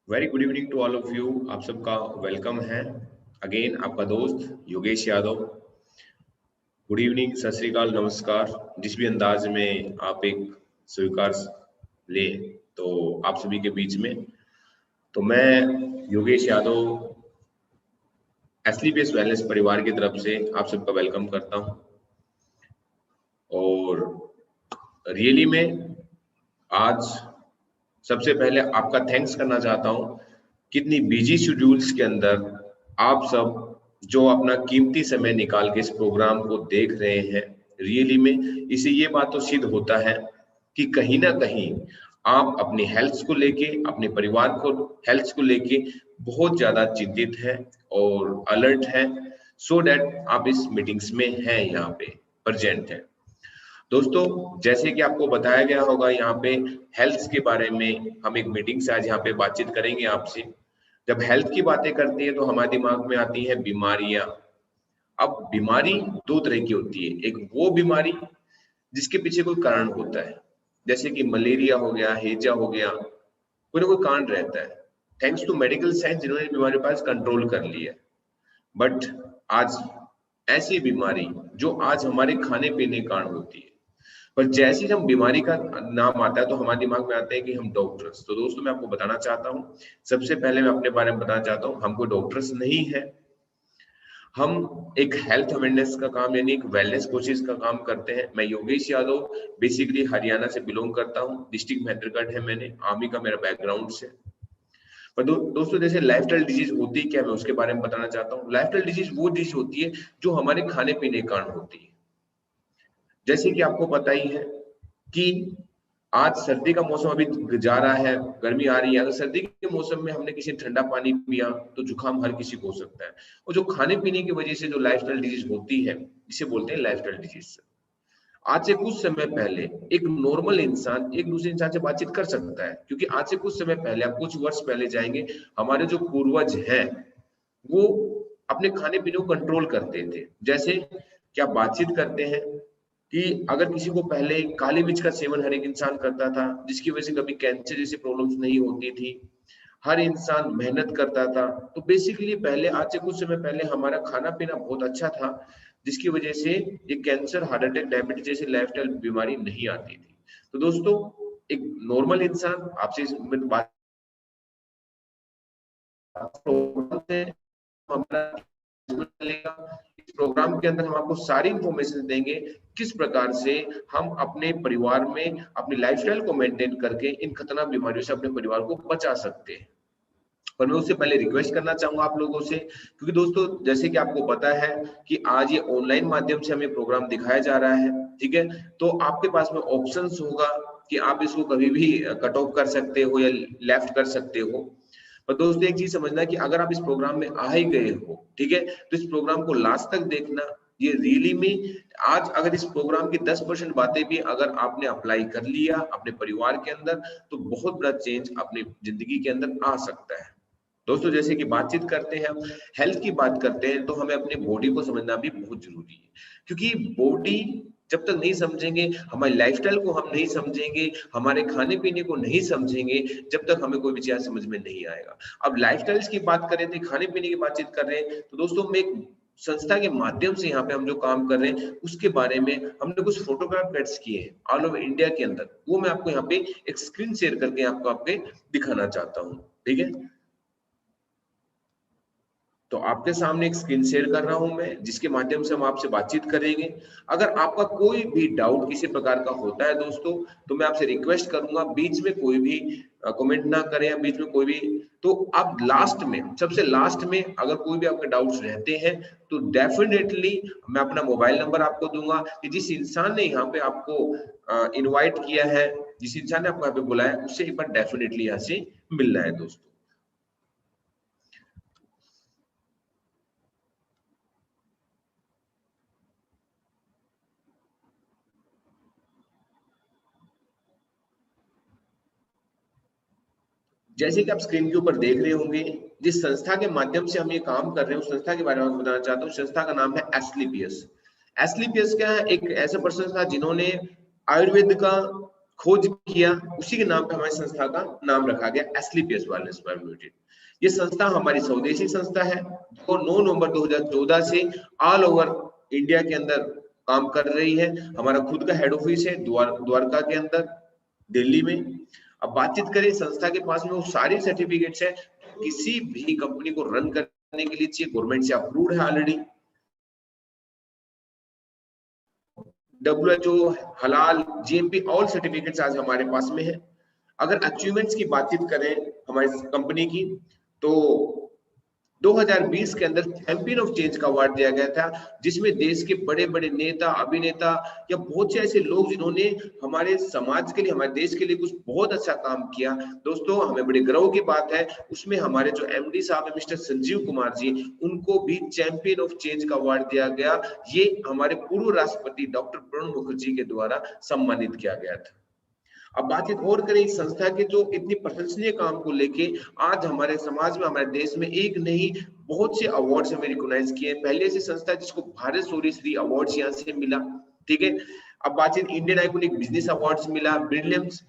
Very good evening to all of you. आप सबका welcome है अगेन। आपका दोस्त योगेश यादव। गुड इवनिंग, सत श्री अकाल, नमस्कार। जिस भी अंदाज में आप एक स्वीकार ले तो आप सभी के बीच में तो मैं योगेश यादव एसलीपीएस वेलनेस परिवार की तरफ से आप सबका वेलकम करता हूं। और रियली में आज सबसे पहले आपका थैंक्स करना चाहता हूं। कितनी बिजी शेड्यूल्स के अंदर आप सब जो अपना कीमती समय निकाल के इस प्रोग्राम को देख रहे हैं, रियली में इसे ये बात तो सिद्ध होता है कि कहीं ना कहीं आप अपनी हेल्थ को लेके, अपने परिवार को हेल्थ को लेके बहुत ज्यादा चिंतित हैं और अलर्ट हैं, सो दैट आप इस मीटिंग्स में हैं, यहाँ पे प्रेजेंट हैं। दोस्तों, जैसे कि आपको बताया गया होगा, यहाँ पे हेल्थ के बारे में हम एक मीटिंग से आज यहाँ पे बातचीत करेंगे आपसे। जब हेल्थ की बातें करते हैं तो हमारे दिमाग में आती हैं बीमारियां। अब बीमारी दो तरह की होती है। एक वो बीमारी जिसके पीछे कोई कारण होता है, जैसे कि मलेरिया हो गया, हैजा हो गया, कोई ना कोई कारण रहता है। थैंक्स टू मेडिकल साइंस जिन्होंने बीमारी पास कंट्रोल कर लिया। बट आज ऐसी बीमारी जो आज हमारे खाने पीने के कारण होती है, पर जैसे ही हम बीमारी का नाम आता है तो हमारे दिमाग में आते हैं कि हम डॉक्टर्स। तो दोस्तों, मैं आपको बताना चाहता हूँ, सबसे पहले मैं अपने बारे में बताना चाहता हूँ, हम कोई डॉक्टर्स नहीं है। हम एक हेल्थ अवेयरनेस का काम यानी एक वेलनेस कोचेस का काम करते हैं। मैं योगेश यादव बेसिकली हरियाणा से बिलोंग करता हूँ। डिस्ट्रिक्ट महेंद्रगढ़ है, मैंने आर्मी का मेरा बैकग्राउंड से। पर दोस्तों, जैसे लाइफस्टाइल डिजीज होती है क्या, मैं उसके बारे में बताना चाहता हूँ। लाइफस्टाइल डिजीज वो डिजीज होती है जो हमारे खाने पीने के कारण होती है। जैसे कि आपको पता ही है कि आज सर्दी का मौसम अभी जा रहा है, गर्मी आ रही है। अगर सर्दी के मौसम में हमने किसी ठंडा पानी पिया तो जुकाम हर किसी को हो सकता है। और जो खाने पीने की वजह से जो लाइफस्टाइल डिजीज होती है, इसे बोलते हैं लाइफस्टाइल डिजीज। आज से कुछ समय पहले एक नॉर्मल इंसान एक दूसरे इंसान से बातचीत कर सकता है, क्योंकि आज से कुछ समय पहले, आप कुछ वर्ष पहले जाएंगे, हमारे जो पूर्वज हैं वो अपने खाने पीने को कंट्रोल करते थे। जैसे क्या बातचीत करते हैं कि अगर किसी को पहले काली मिर्च का सेवन हर एक इंसान करता था, जिसकी वजह से कभी कैंसर जैसी प्रॉब्लम्स नहीं होती थी। हर इंसान मेहनत करता था। तो बेसिकली पहले, आज से कुछ समय पहले, हमारा खाना पीना बहुत अच्छा था, जिसकी वजह से ये कैंसर, हार्ट अटैक, डायबिटीज जैसी लाइफस्टाइल बीमारी नहीं आती थी। तो दोस्तों, एक नॉर्मल इंसान आपसे बात चलेगा। इस प्रोग्राम के अंदर हम आपको सारी इंफॉर्मेशन देंगे किस प्रकार से हम अपने परिवार में अपनी लाइफस्टाइल को मेंटेन करके इन खतरनाक बीमारियों से अपने परिवार को बचा सकते हैं। पर मैं उससे पहले रिक्वेस्ट करना चाहूंगा आप लोगों से, क्योंकि दोस्तों जैसे कि आपको पता है कि आज ये ऑनलाइन माध्यम से हमें प्रोग्राम दिखाया जा रहा है, ठीक है। तो आपके पास में ऑप्शंस होगा कि आप इसको कभी भी कट ऑफ कर सकते हो या लेफ्ट कर सकते हो। पर दोस्तों, एक चीज समझना कि अगर आप इस प्रोग्राम में आ ही गए हो, ठीक है, तो इस प्रोग्राम को लास्ट तक देखना। ये रियली में आज अगर इस प्रोग्राम की 10% बातें भी अगर आपने अप्लाई कर लिया अपने परिवार के अंदर, तो बहुत बड़ा चेंज अपनी जिंदगी के अंदर आ सकता है। दोस्तों, जैसे कि बातचीत करते हैं, हम हेल्थ की बात करते हैं, तो हमें अपनी बॉडी को समझना भी बहुत जरूरी है। क्योंकि बॉडी जब तक नहीं समझेंगे, हमारी लाइफस्टाइल को हम नहीं समझेंगे, हमारे खाने पीने को नहीं समझेंगे, जब तक हमें कोई भी चीज समझ में नहीं आएगा। अब लाइफस्टाइल्स की बात कर रहे थे, खाने पीने की बातचीत कर रहे हैं, तो दोस्तों मैं एक संस्था के माध्यम से यहाँ पे हम जो काम कर रहे हैं उसके बारे में हमने कुछ फोटोग्राफ कट्स किए हैं ऑल ओवर इंडिया के अंदर। वो मैं आपको यहाँ पे एक स्क्रीन शेयर करके आपको आपके दिखाना चाहता हूँ, ठीक है। तो आपके सामने एक स्क्रीन शेयर कर रहा हूं मैं, जिसके माध्यम से हम आपसे बातचीत करेंगे। अगर आपका कोई भी डाउट किसी प्रकार का होता है दोस्तों, तो मैं आपसे रिक्वेस्ट करूंगा बीच में कोई भी कमेंट ना करें, या बीच में कोई भी, तो आप लास्ट में, सबसे लास्ट में अगर कोई भी आपके डाउट्स रहते हैं तो डेफिनेटली मैं अपना मोबाइल नंबर आपको दूंगा कि जिस इंसान ने यहाँ पे आपको इनवाइट किया है, जिस इंसान ने आपको यहाँ पे बुलाया, उससे एक बार डेफिनेटली यहाँ से मिलना है दोस्तों। जैसे कि आप स्क्रीन के ऊपर देख रहे होंगे, जिस संस्था के माध्यम से हम ये काम कर रहे हैं, उस संस्था के बारे में बताना चाहता हूँ। संस्था का नाम है एस्क्लेपियस। एस्क्लेपियस क्या है? एक ऐसा पर्सन था जिन्होंने आयुर्वेद का खोज किया, उसी के नाम पे हमारी संस्था का नाम रखा गया एस्क्लेपियस वेलनेस प्राइवेट लिमिटेड। ये संस्था हमारी स्वदेशी संस्था है, जो 9 नवंबर 2014 से ऑल ओवर इंडिया के अंदर काम कर रही है। हमारा खुद का हेड ऑफिस है द्वारका के अंदर, दिल्ली में। अब बातचीत करें, संस्था के पास में वो सारी सर्टिफिकेट्स है किसी भी कंपनी को रन करने के लिए चाहिए, गवर्नमेंट से अप्रूव्ड है ऑलरेडी। WHO, हलाल, GMP ऑल सर्टिफिकेट्स आज हमारे पास में है। अगर अचीवमेंट्स की बातचीत करें हमारी कंपनी की, तो 2020 के अंदर चैंपियन ऑफ चेंज का अवार्ड दिया गया था, जिसमें देश के बड़े बड़े नेता, अभिनेता या बहुत से ऐसे लोग जिन्होंने हमारे समाज के लिए, हमारे देश के लिए कुछ बहुत अच्छा काम किया। दोस्तों, हमें बड़े गर्व की बात है, उसमें हमारे जो MD साहब है मिस्टर संजीव कुमार जी, उनको भी चैंपियन ऑफ चेंज का अवार्ड दिया गया। ये हमारे पूर्व राष्ट्रपति डॉक्टर प्रणब मुखर्जी के द्वारा सम्मानित किया गया था। अब बातचीत और करें इस संस्था के जो इतनी प्रशंसनीय काम को लेके, आज हमारे समाज में, हमारे देश में एक नहीं बहुत से अवार्ड्स हमें रिकॉग्नाइज किए। पहले ऐसी संस्था जिसको भारत शौर्य श्री अवार्ड्स यहाँ से मिला, ठीक है। अब बातचीत इंडियन आइकॉनिक बिजनेस अवार्ड्स मिला, ब्रिलियंस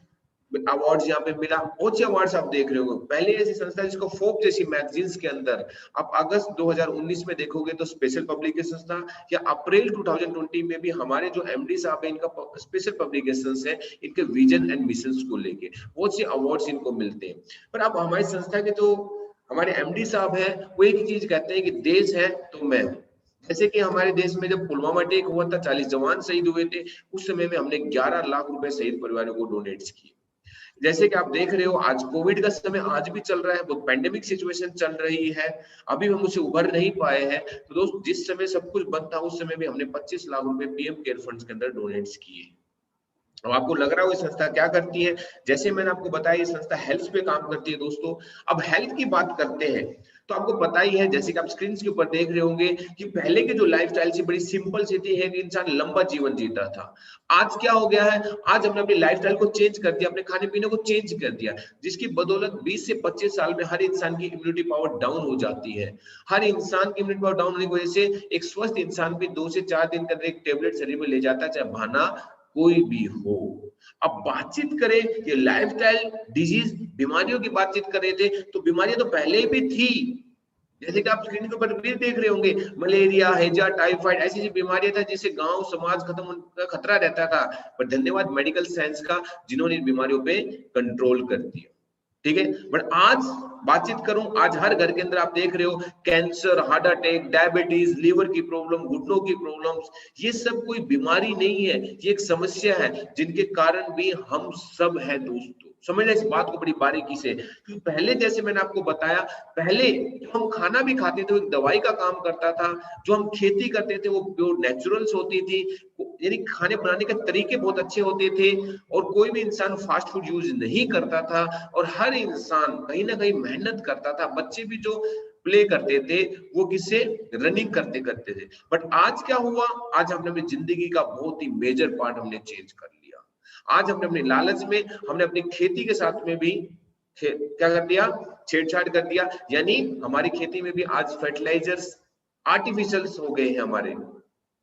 अवार्ड्स यहाँ पे मिला, बहुत से अवार्ड्स आप देख रहे हो। पहले ऐसी संस्था जिसको फोर्ब्स जैसी मैगजीन्स के अंदर आप अगस्त 2019 में देखोगे तो स्पेशल पब्लिकेशंस था, या अप्रैल 2020 में भी हमारे जो MD साहब है इनका स्पेशल पब्लिकेशंस है, इनके विजन एंड मिशंस को लेके बहुत से अवार्ड्स इनको मिलते हैं। पर अब हमारी संस्था के जो हमारे MD साहब है वो एक ही चीज कहते हैं कि देश है तो मैं हूँ। जैसे कि हमारे देश में जब पुलवामा अटैक हुआ था, 40 जवान शहीद हुए थे, उस समय में हमने 11 लाख रुपए शहीद परिवारों को डोनेट्स किए। जैसे कि आप देख रहे हो, आज कोविड का समय आज भी चल रहा है, वो पैंडेमिक सिचुएशन चल रही है, अभी हम उसे उभर नहीं पाए हैं। तो दोस्त, जिस समय सब कुछ बंद था उस समय भी हमने 25 लाख रुपए PM केयर फंड्स के अंदर डोनेट्स किए। अब आपको लग रहा हो ये संस्था क्या करती है, जैसे मैंने आपको बताया ये संस्था हेल्थ पे काम करती है। दोस्तों, अब हेल्थ की बात करते हैं तो आपको पता ही है, जैसे कि आप स्क्रीन के ऊपर देख रहे होंगे कि पहले के जो लाइफस्टाइल थी बड़ी सिंपल सी थी, है कि इंसान लंबा जीवन जीता था। आज क्या हो गया है, आज हमने अपनी लाइफस्टाइल को चेंज कर दिया, अपने खाने पीने को चेंज कर दिया, जिसकी बदौलत 20 से 25 साल में हर इंसान की इम्यूनिटी पावर डाउन हो जाती है। हर इंसान की इम्यूनिटी पावर डाउन होने की वजह से एक स्वस्थ इंसान भी 2 से 4 दिन के अंदर एक टेबलेट शरीर में ले जाता है, चाहे बहाना कोई भी हो। अब बातचीत करें ये लाइफस्टाइल डिजीज बीमारियों की बातचीत कर रहे थे, तो बीमारियां तो पहले भी थी। जैसे कि आप स्क्रीन के ऊपर भी देख रहे होंगे, मलेरिया, हैजा, टाइफाइड, ऐसी ऐसी बीमारियां था जिससे गांव समाज खत्म होने का खतरा रहता था। पर धन्यवाद मेडिकल साइंस का, जिन्होंने इन बीमारियों पे कंट्रोल कर दिया, ठीक है। बट आज बातचीत करूं, आज हर घर के अंदर आप देख रहे हो cancer, heart attack, diabetes, liver की प्रॉब्लम, घुटनों की प्रॉब्लम्स, ये सब कोई बीमारी नहीं है, ये एक समस्या है जिनके कारण भी हम सब हैं। दोस्तों, समझना इस बात को बड़ी बारीकी से, क्योंकि पहले जैसे मैंने आपको बताया, पहले जो हम खाना भी खाते थे वो एक दवाई का काम करता था, जो हम खेती करते थे वो प्योर नेचुरल्स होती थी, यानी खाने बनाने के तरीके बहुत अच्छे होते थे, और कोई भी इंसान फास्ट फूड यूज नहीं करता था, और हर इंसान कहीं ना कहीं मेहनत करता था। बच्चे भी जो प्ले करते थे वो किससे, रनिंग करते करते थे। बट आज क्या हुआ, आज हमने अपनी जिंदगी का बहुत ही मेजर पार्ट हमने चेंज कर लिया। आज हमने अपने लालच में, हमने अपनी खेती के साथ में भी क्या कर दिया, छेड़छाड़ कर दिया, यानी हमारी खेती में भी आज फर्टिलाइजर्स आर्टिफिशियल्स हो गए हैं हमारे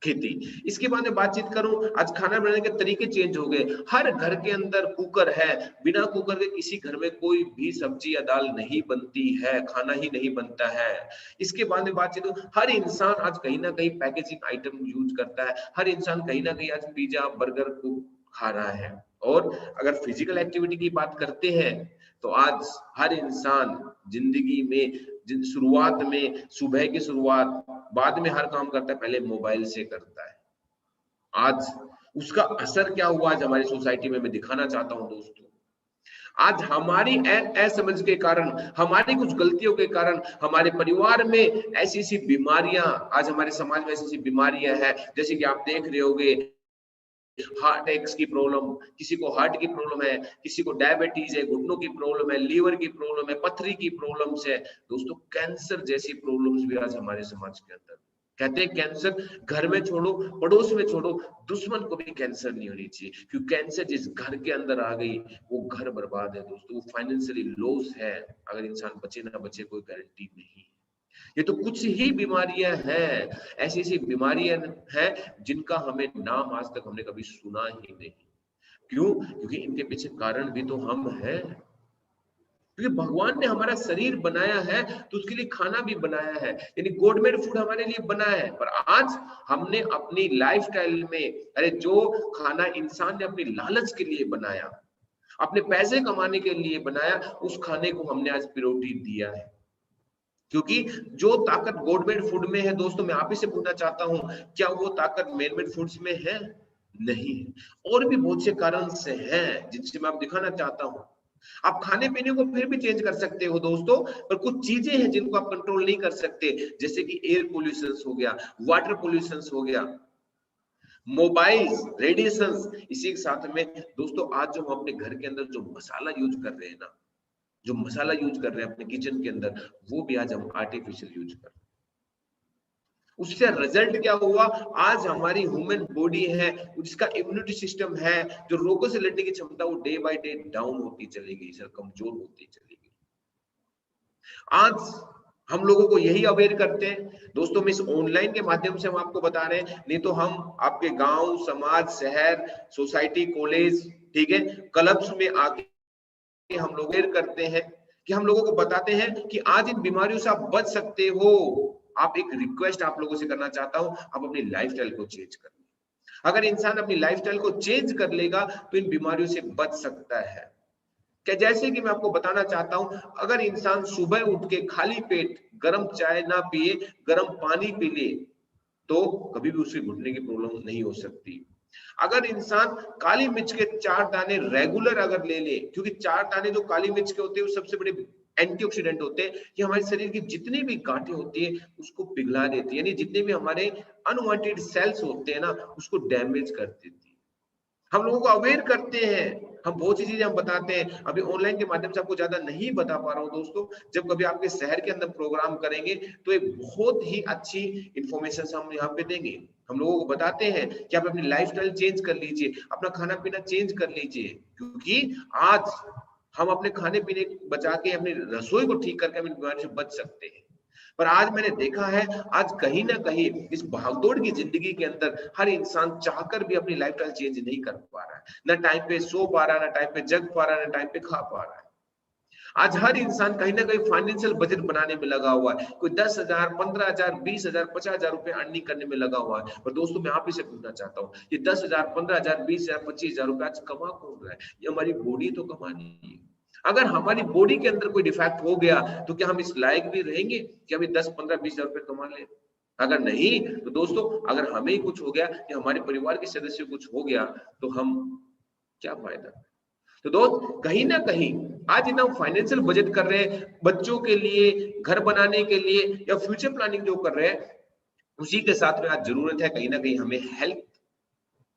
खेती। इसके बाद में बातचीत करूं, आज खाना बनाने के तरीके चेंज हो गए, हर घर के अंदर कुकर है, बिना कुकर के किसी घर में कोई भी सब्जी या दाल नहीं बनती है, खाना ही नहीं बनता है। इसके बाद में बातचीत हो, हर इंसान आज कहीं ना कहीं पैकेजिंग आइटम यूज करता है, हर इंसान कहीं ना कहीं आज पिज्जा बर्गर को खा रहा है। और अगर फिजिकल एक्टिविटी की बात करते हैं तो आज हर इंसान जिंदगी में शुरुआत में सुबह की शुरुआत, बाद में हर काम करता है, पहले मोबाइल से करता है। आज उसका असर क्या हुआ आज हमारी सोसाइटी में, मैं दिखाना चाहता हूं दोस्तों। आज हमारी असमझ के कारण, हमारी कुछ गलतियों के कारण हमारे परिवार में ऐसी ऐसी बीमारियां, आज हमारे समाज में ऐसी ऐसी बीमारियां हैं, जैसे कि आप देख रहे होंगे हार्ट अटैक्स की प्रॉब्लम, किसी को हार्ट की प्रॉब्लम है, किसी को डायबिटीज है, घुटनों की प्रॉब्लम है, लीवर की प्रॉब्लम है, पथरी की प्रॉब्लम्स है। दोस्तों, कैंसर जैसी प्रॉब्लम्स भी आज हमारे समाज के अंदर। कहते हैं कैंसर घर में छोड़ो, पड़ोस में छोड़ो, दुश्मन को भी कैंसर नहीं होनी चाहिए, क्योंकि कैंसर जिस घर के अंदर आ गई वो घर बर्बाद है दोस्तों, वो फाइनेंशियली लॉस है। अगर इंसान बचे ना बचे कोई गारंटी नहीं। ये तो कुछ ही बीमारियां हैं, ऐसी ऐसी बीमारियां हैं जिनका हमें नाम आज तक हमने कभी सुना ही नहीं। क्यों? क्योंकि इनके पीछे कारण भी तो हम हैं, क्योंकि भगवान ने हमारा शरीर बनाया है तो उसके लिए खाना भी बनाया है, यानी गॉड मेड फूड हमारे लिए बना है। पर आज हमने अपनी लाइफस्टाइल में, अरे जो खाना इंसान ने अपनी लालच के लिए बनाया, अपने पैसे कमाने के लिए बनाया, उस खाने को हमने आज प्रायोरिटी दिया है। क्योंकि जो ताकत गॉड मेड फूड में है दोस्तों, मैं आप ही से पूछना चाहता हूं, क्या वो ताकत मैन मेड फूड्स में है? नहीं है। और भी बहुत से कारण से हैं जिनसे मैं आप दिखाना चाहता हूं। आप खाने पीने को फिर भी चेंज कर सकते हो दोस्तों, पर कुछ चीजें हैं जिनको आप कंट्रोल नहीं कर सकते, जैसे कि एयर पोल्यूशन हो गया, वाटर पोल्यूशन हो गया, मोबाइल्स, रेडिएशंस। इसी के साथ में दोस्तों आज जो हम अपने घर के अंदर जो मसाला यूज कर रहे हैं ना, जो मसाला यूज कर रहे हैं अपने किचन के अंदर, वो भी आज हम आर्टिफिशियल यूज कर रहे हैं। उससे रिजल्ट क्या हुआ? आज हमारी ह्यूमन बॉडी है, जिसका इम्यूनिटी सिस्टम है, जो रोगों से लड़ने की क्षमता, वो डे बाय डे डाउन होती चली गई सर, कमजोर होती चली गई। आज हम लोगों को यही अवेयर करते हैं दोस्तों, में इस ऑनलाइन के माध्यम से हम आपको बता रहे हैं, नहीं तो हम आपके गांव, समाज, शहर, सोसाइटी, कॉलेज, ठीक है, क्लब्स में आके हम लोग अवेयर करते हैं, कि हम लोगों को बताते हैं कि आज इन बीमारियों से आप बच सकते हो। आप एक रिक्वेस्ट आप लोगों से करना चाहता हूं, आप अपनी लाइफस्टाइल को चेंज कर लें। अगर इंसान अपनी लाइफस्टाइल को चेंज कर लेगा तो इन बीमारियों से बच सकता है। क्या? जैसे कि मैं आपको बताना चाहता हूं, अगर इंसान सुबह उठ के खाली पेट गर्म चाय ना पिए, गर्म पानी पी ले, तो कभी भी उसके घुटने की प्रॉब्लम नहीं हो सकती। अगर इंसान काली मिर्च के 4 दाने रेगुलर अगर ले ले, क्योंकि 4 दाने जो काली मिर्च के होते हैं वो सबसे बड़े एंटीऑक्सीडेंट होते हैं, ये हमारे शरीर की जितनी भी गांठें होती है उसको पिघला देती है, यानी जितने भी हमारे अनवांटेड सेल्स होते हैं ना, उसको डैमेज कर देती है। हम लोगों को अवेयर करते हैं, हम बहुत सी चीजें हम बताते हैं। अभी ऑनलाइन के माध्यम से आपको ज्यादा नहीं बता पा रहा हूं दोस्तों, जब कभी आपके शहर के अंदर प्रोग्राम करेंगे तो एक बहुत ही अच्छी इंफॉर्मेशन हम यहाँ पे देंगे। हम लोगों को बताते हैं कि आप अपनी लाइफस्टाइल चेंज कर लीजिए, अपना खाना पीना चेंज कर लीजिए, क्योंकि आज हम अपने खाने पीने बचा के अपनी रसोई को ठीक करके हम इन बीमारियों से बच सकते हैं। पर आज मैंने देखा है, आज कहीं ना कहीं इस भागदौड़ की जिंदगी के अंदर हर इंसान चाहकर भी अपनी लाइफस्टाइल चेंज नहीं कर पा रहा है। ना टाइम पे सो पा रहा है, ना टाइम पे जग पा रहा है, ना टाइम पे खा पा रहा है। आज हर इंसान कहीं ना कहीं फाइनेंशियल बजट बनाने में लगा हुआ है, कोई 10,000, 15,000, 20,000, 50,000 रुपए अर्निंग करने में लगा हुआ है। और दोस्तों मैं आप ही से पूछना चाहता हूँ, ये 10,000, 15,000, 20,000, 25,000 रुपए आज कमा कौन रहा है? ये हमारी बॉडी तो कमानी है। अगर हमारी बॉडी के अंदर कोई डिफेक्ट हो गया तो क्या हम इस लायक भी रहेंगे कि हम 10, 15, 20,000 रुपए कमा लें? अगर नहीं तो दोस्तों, अगर हमें ही कुछ हो गया या हमारे परिवार के सदस्य कुछ हो गया तो हम क्या फायदा? तो दोस्त कहीं ना कहीं आज इतना फाइनेंशियल बजट कर रहे हैं बच्चों के लिए, घर बनाने के लिए, या फ्यूचर प्लानिंग जो कर रहे हैं, उसी के साथ में आज जरूरत है कहीं ना कहीं हमें हेल्थ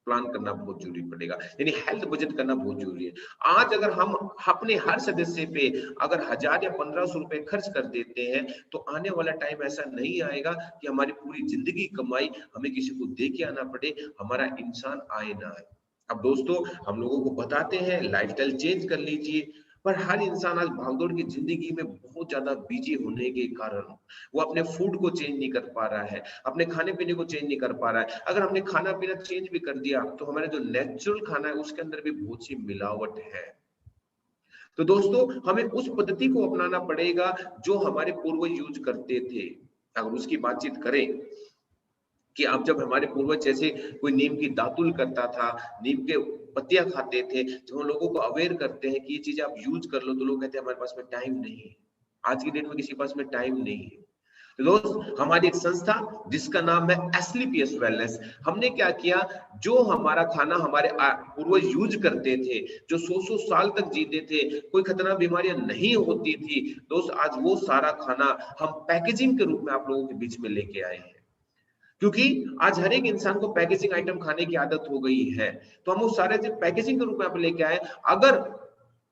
प्लान करना बहुत जरूरी पड़ेगा, यानी हेल्थ बजट करना बहुत जरूरी है। आज अगर हम अपने हर सदस्य पे अगर 1,000 या 1,500 रुपए खर्च कर देते हैं, तो आने वाला टाइम ऐसा नहीं आएगा कि हमारी पूरी जिंदगी कमाई हमें किसी को दे के आना पड़े, हमारा इंसान आए ना आए। अब दोस्तों हम लोगों को बताते हैं लाइफस्टाइल चेंज कर लीजिए, पर हर इंसान आज भागदौड़ की जिंदगी में बहुत ज्यादा बिजी होने के कारण वो अपने फूड को चेंज नहीं कर पा रहा है, अपने खाने पीने को चेंज नहीं कर पा रहा है। अगर हमने खाना पीना चेंज भी कर दिया तो हमारे जो नेचुरल खाना है उसके अंदर भी बहुत सी मिलावट है। तो दोस्तों हमें उस पद्धति को अपनाना पड़ेगा जो हमारे पूर्वज यूज करते थे। अगर उसकी बातचीत करें कि अब जब हमारे पूर्वज जैसे कोई नीम की दातुल करता था, नीम के पत्तियां खाते थे, जब हम लोगों को अवेयर करते हैं कि ये चीजें आप यूज कर लो, तो लोग कहते हैं हमारे पास में टाइम नहीं है। आज की डेट में किसी के पास में टाइम नहीं है। तो दोस्त हमारी एक संस्था जिसका नाम है एसलीपीएस वेलनेस, हमने क्या किया, जो हमारा खाना हमारे पूर्वज यूज करते थे, जो 100-100 साल तक जीते थे, कोई खतरनाक बीमारियां नहीं होती थी दोस्त, आज वो सारा खाना हम पैकेजिंग के रूप में आप लोगों के बीच में लेके आए हैं। क्योंकि आज हर एक इंसान को पैकेजिंग आइटम खाने की आदत हो गई है, तो हम उस सारे पैकेजिंग के रूप में आप लेके आए। अगर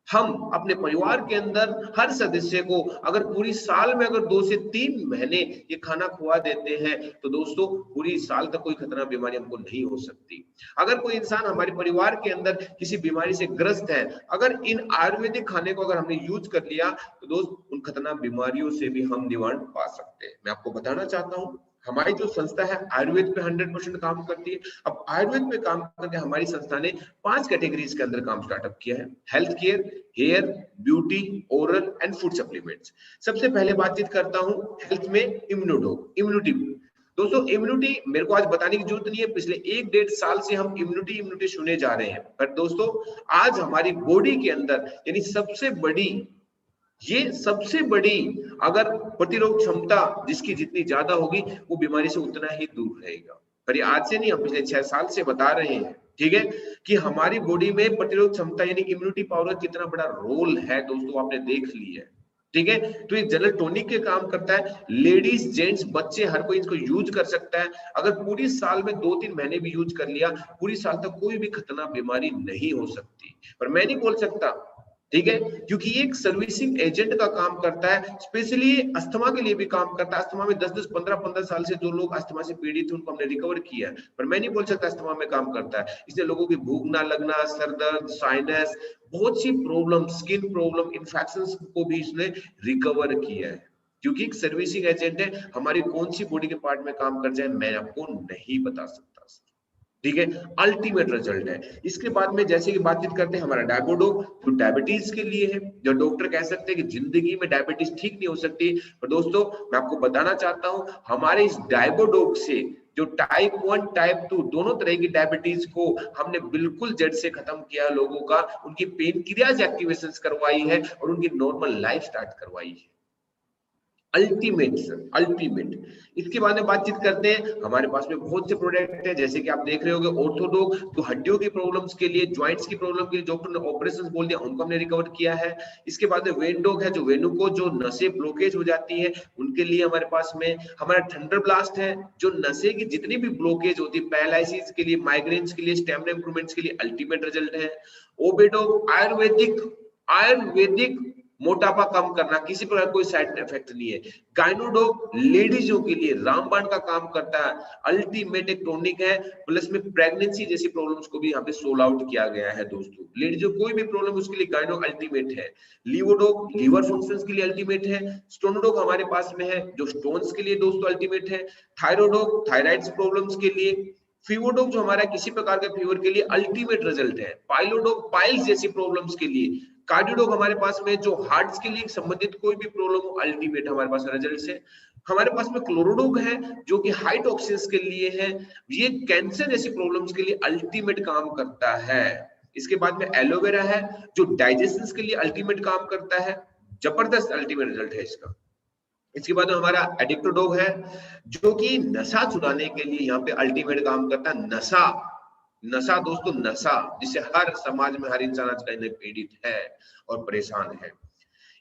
हम अपने परिवार के अंदर हर सदस्य को अगर पूरी साल में अगर 2 से 3 महीने ये खाना खुआ देते हैं, तो दोस्तों पूरी साल तक कोई खतरनाक बीमारी हमको नहीं हो सकती। अगर कोई इंसान हमारे परिवार के अंदर किसी बीमारी से ग्रस्त है, अगर इन आयुर्वेदिक खाने को अगर हमने यूज कर लिया, तो दोस्त उन खतरनाक बीमारियों से भी हम निवारण पा सकते हैं। मैं आपको बताना चाहता हूँ हमारी जो संस्था है आयुर्वेद पे 100% काम करती है। अब आयुर्वेद पे काम करके हमारी संस्था ने 5 कैटेगरीज के अंदर काम स्टार्टअप किया है, health care, hair, beauty, oral and food supplements. सबसे पहले बातचीत करता हूं हेल्थ में इम्यूनिटी। दोस्तों इम्यूनिटी मेरे को आज बताने की जरूरत नहीं है, पिछले 1-1.5 साल से हम इम्यूनिटी सुने जा रहे हैं, पर दोस्तों आज हमारी बॉडी के अंदर यानी सबसे बड़ी अगर प्रतिरोध क्षमता जिसकी जितनी ज्यादा होगी वो बीमारी से उतना ही दूर रहेगा। पर ये आज से नहीं, हम पिछले 6 साल से बता रहे हैं, ठीक है, कि हमारी बॉडी में प्रतिरोध क्षमता यानी इम्यूनिटी पावर कितना बड़ा रोल है दोस्तों, आपने देख ली है, ठीक है। तो ये जनरल टॉनिक के काम करता है, लेडीज जेंट्स बच्चे हर कोई इसको यूज कर सकता है। अगर पूरी साल में 2-3 महीने भी यूज कर लिया, पूरी साल तक कोई भी खतरनाक बीमारी नहीं हो सकती। पर मैं नहीं बोल सकता, ठीक है, क्योंकि ये एक सर्विसिंग एजेंट का काम करता है, स्पेशली अस्थमा के लिए भी काम करता है। अस्थमा में 10-10 15-15 साल से जो लोग अस्थमा से पीड़ित थे उनको हमने रिकवर किया है, पर मैं नहीं बोल सकता अस्थमा में काम करता है। इसलिए लोगों की भूख ना लगना, सर दर्द, साइनस, बहुत सी प्रॉब्लम, स्किन प्रॉब्लम, इन्फेक्शंस को भी इसने रिकवर किया है, क्योंकि एक सर्विसिंग एजेंट है। हमारी कौन सी बॉडी के पार्ट में काम कर जाए मैं आपको नहीं बता सकता, ठीक है, अल्टीमेट रिजल्ट है। इसके बाद में जैसे कि बातचीत करते हैं हमारा डायबोडोग, जो डायबिटीज के लिए है, जो डॉक्टर कह सकते हैं कि जिंदगी में डायबिटीज ठीक नहीं हो सकती, पर दोस्तों मैं आपको बताना चाहता हूं हमारे इस डायबोडोग से जो टाइप 1 टाइप 2 दोनों तरह की डायबिटीज को हमने बिल्कुल जड़ से खत्म किया, लोगों का उनकी पेन क्रियाज एक्टिवेशन करवाई है और उनकी नॉर्मल लाइफ स्टार्ट करवाई है। Ultimate sir, ultimate. इसके बाद में बातचीत करते हैं, हमारे पास में बहुत से प्रोडक्ट हैं, जैसे कि आप देख रहे होंगे ऑर्थोडोग, तो हड्डियों की प्रॉब्लम्स के लिए, जॉइंट्स की प्रॉब्लम के लिए डॉक्टर ने ऑपरेशंस बोल दिया, उनको हमने रिकवर किया है। इसके बाद में वेनडोग है, जो वेनु को जो नसें ब्लॉकेज हो जाती है उनके लिए हमारे पास में। हमारा थंडर ब्लास्ट है, जो नसें की जितनी भी ब्लॉकेज होती है, पैरालिसिस के लिए, माइग्रेन्स के लिए, स्टैमिना इंप्रूवमेंट्स के लिए अल्टीमेट रिजल्ट है। ओबेडोग आयुर्वेदिक मोटापा कम करना, किसी प्रकार कोई साइड इफेक्ट नहीं है। गाइनोडोग लेडीजों के लिए रामबाण का काम करता है, अल्टीमेट एक टॉनिक है, प्लस में प्रेगनेंसी जैसी प्रॉब्लम्स को भी यहाँ पे सोल्व आउट किया गया है दोस्तों। लेडीजों कोई भी प्रॉब्लम उसके लिए गाइनो अल्टीमेट है। लिवोडोग लीवर फंक्शंस के लिए अल्टीमेट है। स्टोनोडोग हमारे पास में है जो स्टोन्स के लिए दोस्तों अल्टीमेट है। थायरोडोग थायराइड्स प्रॉब्लम्स के लिए। फीवोडोग जो हमारा किसी प्रकार के फीवर के लिए अल्टीमेट रिजल्ट है। पाइलोडोग पाइल्स जैसी प्रॉब्लम्स के लिए। कार्डियोडोग हमारे पास में जो हार्ट्स के लिए संबंधित कोई भी प्रॉब्लम हो अल्टीमेट हमारे पास रिजल्ट है। हमारे पास में क्लोरोडोग है जो कि हाई टॉक्सिन्स के लिए है, ये कैंसर जैसी प्रॉब्लम्स के लिए अल्टीमेट काम करता है। इसके बाद में एलोवेरा है जो डाइजेशन के लिए अल्टीमेट काम करता है, जबरदस्त अल्टीमेट रिजल्ट है इसका। इसके बाद हमारा एडिक्टोडोग है जो कि नशा छुड़ाने के लिए यहाँ पे अल्टीमेट काम करता है। नशा दोस्तों, नशा जिससे हर समाज में हर इंसान आज कहीं पीड़ित है और परेशान है।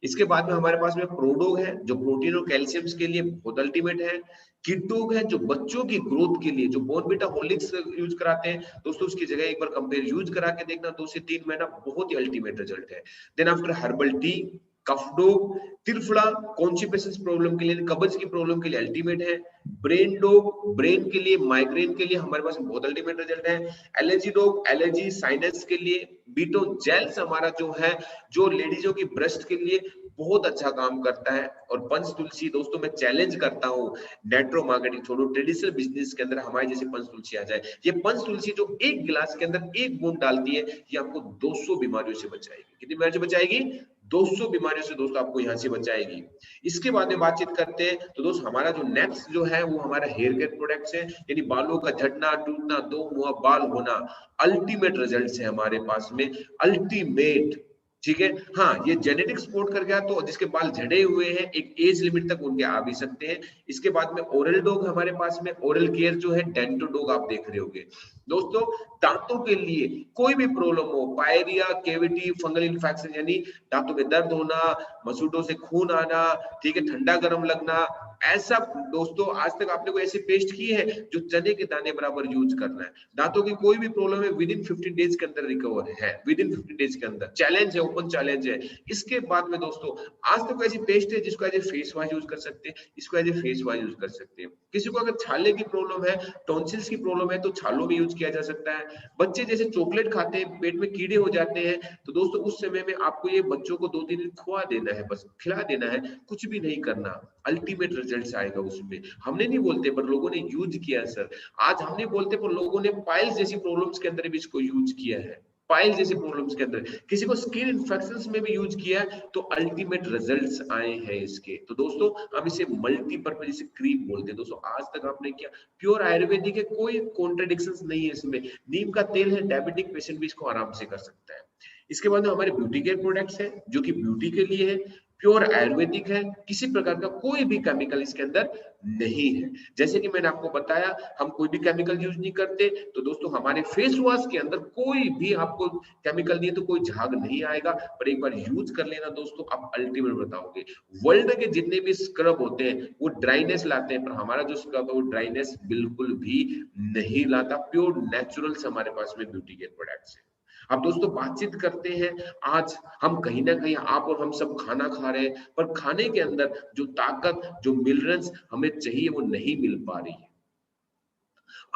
इसके बाद में हमारे पास में प्रोडोग है जो प्रोटीन और कैल्शियम के लिए बहुत अल्टीमेट है। किटोग है जो बच्चों की ग्रोथ के लिए, जो बॉर्नविटा हॉर्लिक्स यूज कराते हैं दोस्तों, उसकी जगह एक बार कंपेयर यूज करा के देखना, 2 से 3 महीना बहुत ही अल्टीमेट रिजल्ट है। देन आफ्टर हर्बल टी, कफडोग, त्रिफला कॉन्स्टिपेशन प्रॉब्लम के लिए, कब्ज की प्रॉब्लम के लिए अल्टीमेट है। ब्रेन डोग ब्रेन के लिए, माइग्रेन के लिए हमारे पास बहुत अल्टीमेट रिजल्ट है। एलर्जी डोग एलर्जी साइनस के लिए। बीटो जेल्स हमारा जो है, जो लेडीजों की ब्रेस्ट के लिए बहुत अच्छा काम करता है। और पंच तुलसी दोस्तों मैं चैलेंज करता हूँ, नेटवर्क मार्केटिंग छोड़ो, ट्रेडिशनल बिजनेस के अंदर हमारे जैसे पंच तुलसी आ जाए। ये पंच तुलसी जो एक गिलास के अंदर एक बूंद डालती है, ये आपको 200 बीमारियों से बचाएगी। कितनी बीमारियों से बचाएगी? 200 बीमारियों से दोस्तों आपको यहाँ से बचाएगी। इसके बाद में बातचीत करते हैं तो दोस्त हमारा जो नेक्स्ट जो है वो हमारा हेयर केयर प्रोडक्ट्स है, यानी बालों का झड़ना, टूटना, दो मुहा बाल होना, अल्टीमेट रिजल्ट्स है हमारे पास में, अल्टीमेट, ठीक है। हाँ, ये जेनेटिक सपोर्ट कर गया तो जिसके बाल झड़े हुए हैं एक एज लिमिट तक उनके आ भी सकते हैं। इसके बाद में ओरल डॉग हमारे पास में, ओरल केयर जो है, डेंटो डॉग आप देख रहे होंगे दोस्तों। दांतों के लिए कोई भी प्रॉब्लम हो, पायरिया, कैविटी, फंगल इन्फेक्शन यानी दांतों में दर्द होना, मसूड़ों से खून आना, ठीक है, ठंडा गर्म लगना, ऐसा दोस्तों आज तक आपने कोई ऐसी पेस्ट की है जो चने के दाने बराबर यूज करना है। दांतों की कोई भी प्रॉब्लम है विद इन 15 डेज के अंदर रिकवर है, विद इन 15 डेज के अंदर। चैलेंज है, ओपन चैलेंज है। इसके बाद में दोस्तों आज तक ऐसी पेस्ट है जिसको as a face wash use कर सकते हैं, इसको as a face wash use कर सकते हैं। किसी को अगर छाले की प्रॉब्लम है, टॉन्सिल्स की प्रॉब्लम है तो छालों में यूज किया जा सकता है। बच्चे जैसे चॉकलेट खाते हैं, पेट में कीड़े हो जाते हैं, तो दोस्तों उस समय में आपको ये बच्चों को 2-3 दिन खुआ देना है, बस खिला देना है, कुछ भी नहीं करना, अल्टीमेट रिजल्ट्स आएगा उसमें। हमने नहीं बोलते पर लोगों ने यूज किया सर। आज हम नहीं बोलते पर लोगों ने पाइल्स जैसी प्रॉब्लम्स के अंदर भी इसको यूज किया है। पाइल्स जैसी प्रॉब्लम्स के अंदर किसी को स्किन इन्फेक्शंस में भी यूज किया है, तो अल्टीमेट रिजल्ट्स आए हैं इसके। तो दोस्तों हम इसे मल्टीपर्पज इसे क्रीम बोलते हैं। दोस्तों आज तक आपने क्या, प्योर आयुर्वेदिक है, कोई कॉन्ट्रडिक्शंस नहीं है इसमें। नीम का तेल है, डायबिटिक पेशेंट भी इसको आराम से कर सकता है। इसके बाद में हमारे ब्यूटी केयर प्रोडक्ट्स हैं जो कि ब्यूटी के लिए है, प्योर आयुर्वेदिक है, किसी प्रकार का कोई भी केमिकल इसके अंदर नहीं है। जैसे कि मैंने आपको बताया हम कोई भी केमिकल यूज नहीं करते, तो दोस्तों हमारे फेस वॉश के अंदर कोई भी आपको केमिकल नहीं है तो कोई झाग नहीं आएगा, पर एक बार यूज कर लेना दोस्तों आप अल्टीमेट बताओगे। वर्ल्ड के जितने भी स्क्रब होते हैं वो ड्राइनेस लाते हैं, पर हमारा जो स्क्रब है वो ड्राइनेस बिल्कुल भी नहीं लाता। प्योर नेचुरल्स हमारे पास में ब्यूटी केयर प्रोडक्ट्स है। अब दोस्तों बातचीत करते हैं, आज हम कहीं ना कहीं आप और हम सब खाना खा रहे हैं, पर खाने के अंदर जो ताकत जो मिनरल्स हमें चाहिए वो नहीं मिल पा रही है।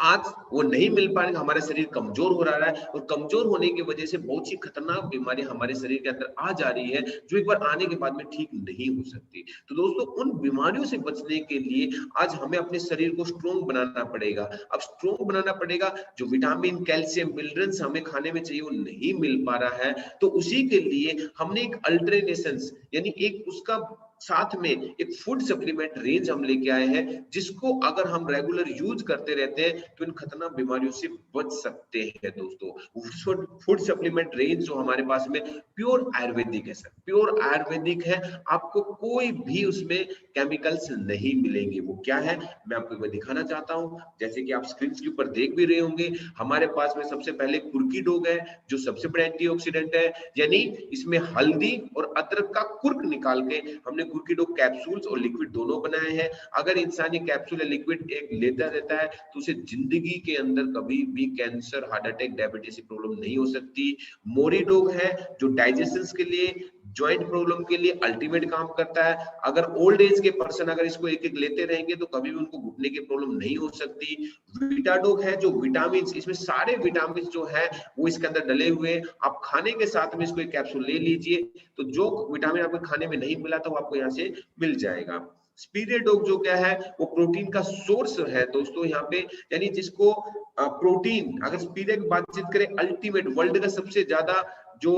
आज वो नहीं मिल पा रहा, हमारा शरीर कमजोर हो रहा है, और कमजोर होने की वजह से बहुत सी खतरनाक बीमारी हमारे शरीर के अंदर आ जा रही है, जो एक बार आने के बाद में ठीक नहीं हो सकती। तो दोस्तों उन बीमारियों से बचने के लिए आज हमें अपने शरीर को स्ट्रोंग बनाना पड़ेगा। अब स्ट्रोंग बनाना पड़ेगा, जो विटामिन कैल्शियम मिनरल्स हमें खाने में चाहिए वो नहीं मिल पा रहा है, तो उसी के लिए हमने एक अल्टरनेशन यानी एक उसका साथ में एक फूड सप्लीमेंट रेंज हम लेके आए हैं, जिसको अगर हम रेगुलर यूज करते रहते हैं तो इन खतरनाक बीमारियों से बच सकते हैं। दोस्तों फूड सप्लीमेंट रेंज जो हमारे पास में प्योर आयुर्वेदिक है सर, प्योर आयुर्वेदिक है, आपको कोई भी उसमें केमिकल्स नहीं मिलेंगे। वो क्या है मैं आपको दिखाना चाहता हूं। जैसे कि आप स्क्रीन के ऊपर देख भी रहे होंगे, हमारे पास में सबसे पहले कुर्की डॉग है जो सबसे बड़ा एंटीऑक्सीडेंट है, यानी इसमें हल्दी और अदरक का कुर्क निकाल के हमने कुर्की डॉग कैप्सूल्स और लिक्विड दोनों बनाए हैं। अगर इंसान ये कैप्सूल या लिक्विड एक लेता रहता है तो उसे जिंदगी के अंदर कभी भी कैंसर, हार्ट अटैक, डायबिटीज की प्रॉब्लम नहीं हो सकती। मोरी डॉग है जो डाइजेशन के लिए, ज्वाइंट प्रॉब्लम के लिए अल्टीमेट काम करता है। अगर ओल्ड एज के पर्सन अगर इसको एक एक लेते रहेंगे तो कभी भी उनको घुटने की प्रॉब्लम नहीं हो सकती। विटाडोग है जो विटामिन, इसमें सारे विटामिन जो है वो इसके अंदर डले हुए हैं। आप खाने के साथ में इसको एक कैप्सूल ले लीजिए तो जो विटामिन आपको खाने में नहीं मिला था वो आपको यहाँ से मिल जाएगा। स्पीरियडोग जो क्या है वो प्रोटीन का सोर्स है दोस्तों यहाँ पे, यानी जिसको प्रोटीन, अगर स्पीरिया की बातचीत करें, अल्टीमेट वर्ल्ड का सबसे ज्यादा जो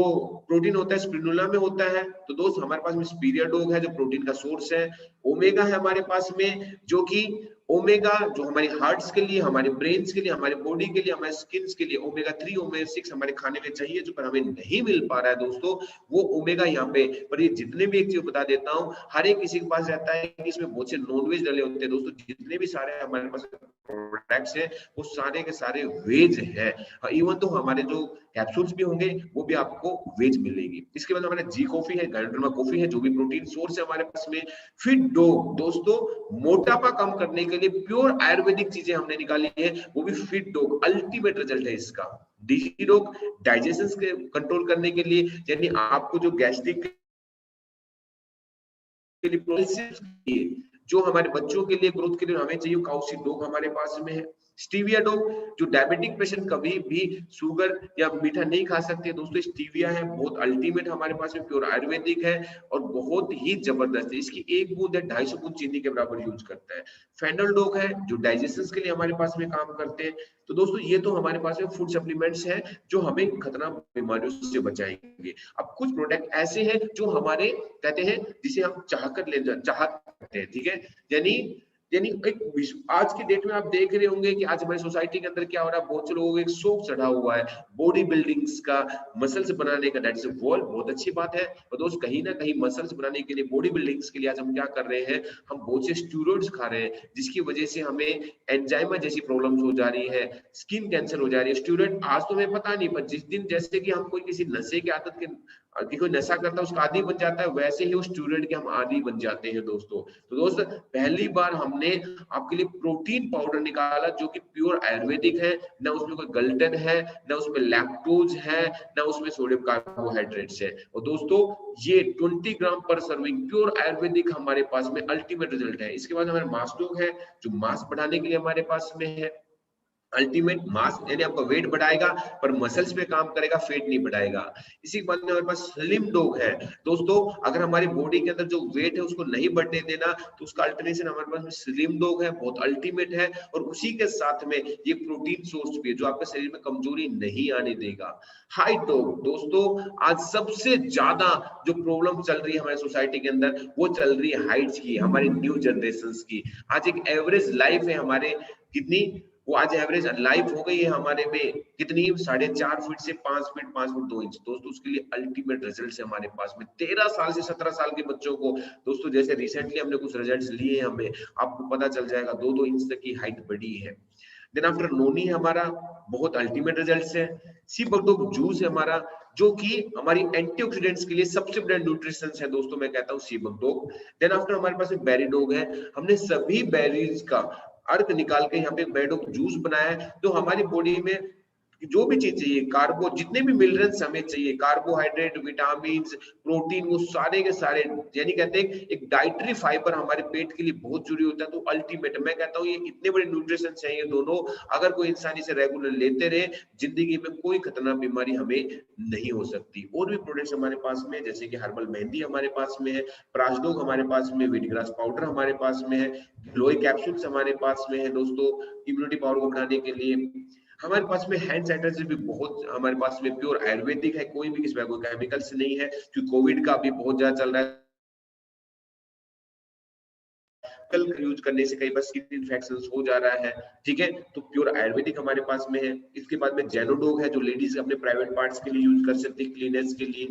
प्रोटीन होता है स्पिरुलिना में होता है। तो दोस्त हमारे पास में स्पीरिया डॉग है जो प्रोटीन का सोर्स है। ओमेगा है हमारे पास में, जो कि ओमेगा जो हमारे हार्ट्स के लिए, हमारे ब्रेन्स के लिए, हमारे बॉडी के लिए, हमारे स्किन्स के लिए ओमेगा 3 ओमेगा 6 हमारे खाने में चाहिए, जो पर हमें नहीं मिल पा रहा है दोस्तों। वो ओमेगा यहाँ पे, पर ये जितने भी एक चीज बता देता हूँ, हर एक किसी के पास रहता है कि इसमें बहुत से नॉनवेज डले होते हैं दोस्तों। जितने भी सारे हमारे पास प्रोडक्ट्स है वो सारे के सारे वेज है। इवन तो हमारे जो कैप्सूल्स भी होंगे वो भी आपको वेज मिलेगी। इसके बाद हमारे जी कॉफी है, गायरोडर्मा कॉफी है, जो भी प्रोटीन सोर्स है हमारे पास में। फिट डॉग दोस्तों मोटापा कम करने के लिए प्योर आयुर्वेदिक चीजें हमने निकाली है, वो भी फिट डॉग, अल्टीमेट रिजल्ट है इसका। डी डॉग डाइजेशन के कंट्रोल करने के लिए, यानी आपको जो गैस्ट्रिक के लिए, जो हमारे बच्चों के लिए ग्रोथ के लिए हमें चाहिए, काउसी डॉग हमारे पास में है। स्टीविया डॉग जो डायबिटिक पेशेंट कभी भी शुगर या मीठा नहीं खा सकते दोस्तों, स्टीविया है, बहुत अल्टीमेट हमारे पास में, प्योर आयुर्वेदिक है और बहुत ही जबरदस्त है। इसकी एक बूंद है 250 बूंद चीनी के बराबर यूज करता है। फेंडल डॉग है जो डाइजेशन के लिए हमारे पास में काम करते हैं। तो दोस्तों ये तो हमारे पास में फूड सप्लीमेंट्स हैं जो हमें खतरनाक बीमारियों से बचाएंगे। अब कुछ प्रोडक्ट ऐसे हैं जो हमारे कहते हैं जिसे हम चाहकर ले चाहत करते हैं, ठीक है, यानी एक आज की डेट में आप देख रहे होंगे कि आज हमारी सोसाइटी के अंदर क्या हो रहा है, बहुत से लोगों को एक शौक चढ़ा हुआ है बॉडी बिल्डिंग्स का, मसल्स बनाने का, दैट्स वॉल, बहुत अच्छी बात है। और दोस्त कहीं ना कहीं मसल्स बनाने के लिए, बॉडी बिल्डिंग्स के लिए आज हम क्या कर रहे हैं, हम बहुत से स्टेरॉइड्स खा रहे हैं, जिसकी वजह से हमें एंजाइमा जैसी प्रॉब्लम्स हो जा रही है, स्किन कैंसर हो जा रही है। स्टेरॉइड आज तो हमें पता नहीं, पर जिस दिन जैसे कि हम कोई किसी नशे की आदत के कि कोई नशा करता है उसका आदी बन जाता है, वैसे ही वो स्टेरॉइड के हम आदी बन जाते हैं दोस्तों। तो दोस्त पहली बार हमने आपके लिए प्रोटीन पाउडर निकाला जो कि प्योर आयुर्वेदिक है, ना उसमें कोई गल्टन है, ना उसमें लैक्टोज है, ना उसमें सोडियम कार्बोहाइड्रेट्स है। और दोस्तों ये 20 ग्राम पर सर्विंग प्योर आयुर्वेदिक हमारे पास में अल्टीमेट रिजल्ट है। इसके बाद हमारे मास डॉग है जो मांस बढ़ाने के लिए हमारे पास में है। अल्टीमेट मास यानी आपका वेट बढ़ाएगा पर मसल्स पे काम करेगा, फेट नहीं बढ़ाएगा। इसी के बाद में हमारे पास स्लिम डॉग है। दोस्तों अगर हमारी बॉडी के अंदर जो वेट है उसको नहीं बढ़ने देना तो उसका अल्टरनेशन हमारे पास में स्लिम डॉग है, बहुत अल्टीमेट है। और उसी के साथ में ये प्रोटीन सोर्स भी है जो आपके शरीर में कमजोरी नहीं आने देगा। हाइट डॉग, दोस्तों आज सबसे ज्यादा जो प्रॉब्लम चल रही है हमारी सोसाइटी के अंदर वो चल रही है हाइट्स की, हमारी न्यू जनरेशन की। आज एक एवरेज लाइफ है हमारे कितनी, वो आज एवरेज लाइफ हो गई है हमारे में कितनी, 4.5 फीट से 5 फीट 5 फुट 2 इंच। दोस्तों उसके लिए अल्टीमेट रिजल्ट्स है हमारे पास में 13 साल से 17 साल के बच्चों को। दोस्तों जैसे रिसेंटली हमने कुछ रिजल्ट्स लिए हैं, हमें आपको पता चल जाएगा 2-2 इंच तक की हाइट बढ़ी है। देन आफ्टर नोनी हमारा बहुत अल्टीमेट रिजल्ट्स है। सी बगडोग जूस है हमारा जो कि हमारी एंटीऑक्सीडेंट्स के लिए सबसे बड़ा न्यूट्रिशन है। दोस्तों मैं कहता हूँ सी बगडोग। देन आफ्टर हमारे पास एक बेरी डॉग है। हमने सभी बेरीज का अर्क निकाल के यहाँ पे बेरी डॉग जूस बनाया है जो हमारी बॉडी में जो भी चीज चाहिए, कार्बो जितने भी मिनरल्स हमें चाहिए, कार्बोहाइड्रेट, विटामिन, प्रोटीन, वो सारे के सारे यानी कहते हैं एक डाइटरी फाइबर हमारे पेट के लिए बहुत जरूरी होता है। तो अल्टीमेट मैं कहता हूँ ये इतने बड़े न्यूट्रिशन चाहिए दोनों, अगर कोई इंसान इसे रेगुलर लेते रहे जिंदगी में कोई खतरनाक बीमारी हमें नहीं हो सकती। और भी प्रोडक्ट्स हमारे पास में जैसे कि हर्बल मेहंदी हमारे पास में है, प्राजडोग हमारे पास में, वीटग्रास पाउडर हमारे पास में है, ग्लोई कैप्सूल्स हमारे पास में है। दोस्तों इम्यूनिटी पावर को बढ़ाने के लिए हमारे पास में हैंड सैनिटाइजर भी बहुत हमारे पास में प्योर आयुर्वेदिक है, कोई भी इसमें कोई केमिकल्स नहीं है क्योंकि कोविड का भी बहुत ज्यादा चल रहा है। यूज करने से कई बार स्किन इन्फेक्शन हो जा रहा है, ठीक है, तो प्योर आयुर्वेदिक हमारे पास में है। इसके बाद में जेनोडोग है जो लेडीज अपने प्राइवेट पार्ट्स के लिए यूज कर सकती है, क्लीनेस के लिए।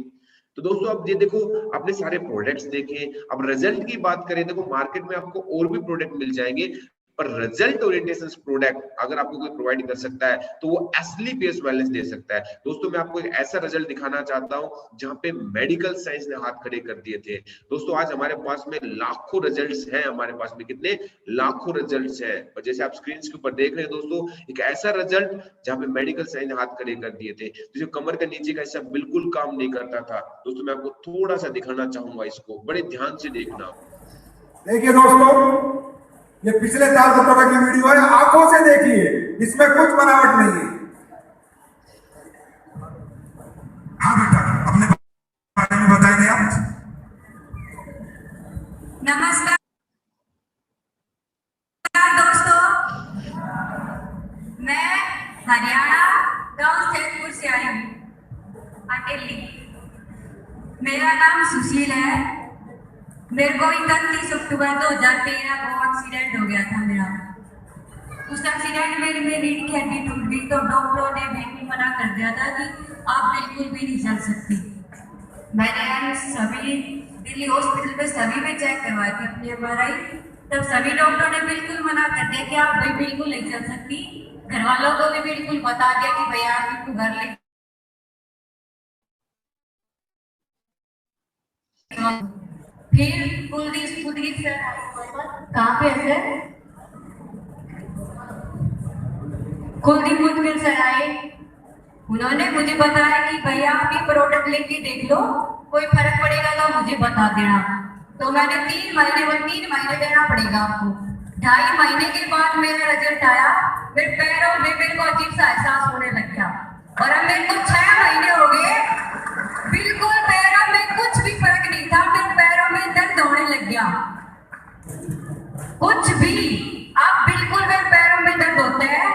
तो दोस्तों अब ये देखो आपने सारे प्रोडक्ट्स देखे, अब रिजल्ट की बात करें, देखो मार्केट में आपको और भी प्रोडक्ट मिल जाएंगे पर रिजल्ट ओरिएंटेशन प्रोडक्ट अगर आपको कोई प्रोवाइड कर सकता है तो वो एस्लीपियस वेलनेस दे सकता है। दोस्तों मैं आपको एक ऐसा रिजल्ट दिखाना चाहता हूं जहां पे मेडिकल साइंस ने हाथ खड़े कर दिए थे। दोस्तों आज हमारे पास में लाखों रिजल्ट्स हैं, हमारे पास में कितने लाखों रिजल्ट्स हैं, और जैसे आप स्क्रीन के ऊपर देख रहे हैं दोस्तों एक ऐसा रिजल्ट जहां पे मेडिकल साइंस ने हाथ खड़े कर दिए थे। जैसे कमर के नीचे का हिस्सा बिल्कुल काम नहीं करता था। दोस्तों मैं आपको थोड़ा सा दिखाना चाहूंगा, इसको बड़े ध्यान से देखना। देखिए दोस्तों ये पिछले साल 17 की वीडियो है, आंखों से देखिए, इसमें कुछ बनावट नहीं है। हाँ बेटा अपने बारे में बताएंगे आप। नमस्कार दोस्तों, मैं हरियाणा गांव सैदपुर से आई हूँ, अटेली। मेरा नाम सुशील है। मेरे को 31 अक्टूबर 2013 को एक्सीडेंट हो गया था मेरा। उस एक्सीडेंट में मेरी रीढ़ की हड्डी टूट गई तो डॉक्टरों ने बिल्कुल मना कर दिया था कि आप बिल्कुल भी नहीं चल सकती। मैंने सभी दिल्ली हॉस्पिटल में सभी में चेक करवाई थी अपनी MRI, तब सभी डॉक्टरों ने बिल्कुल मना कर दिया कि आप भाई बिल्कुल नहीं चल सकती। घर वालों को भी बिल्कुल बता दिया कि भैया आप बिल्कुल घर ले। फिर कुलदीप सर कहाँ पे है सर? कुलदीप सर आए, उन्होंने मुझे बताया कि भैया आप ये प्रोडक्ट लेके देख लो, कोई फर्क पड़ेगा तो मुझे बता देना। तो मैंने 3 महीने देना पड़ेगा आपको। 2.5 महीने के बाद मेरा रिजल्ट आया। मेरे पैरों में मेरे को अजीब सा एहसास होने लग गया और अब मेरे को 6 महीने हो गए, बिल्कुल पैरों में कुछ भी फर्क नहीं था। मेरे पैरों में दर्द होने लग गया, कुछ भी। आप बिल्कुल मेरे पैरों में दर्द होता है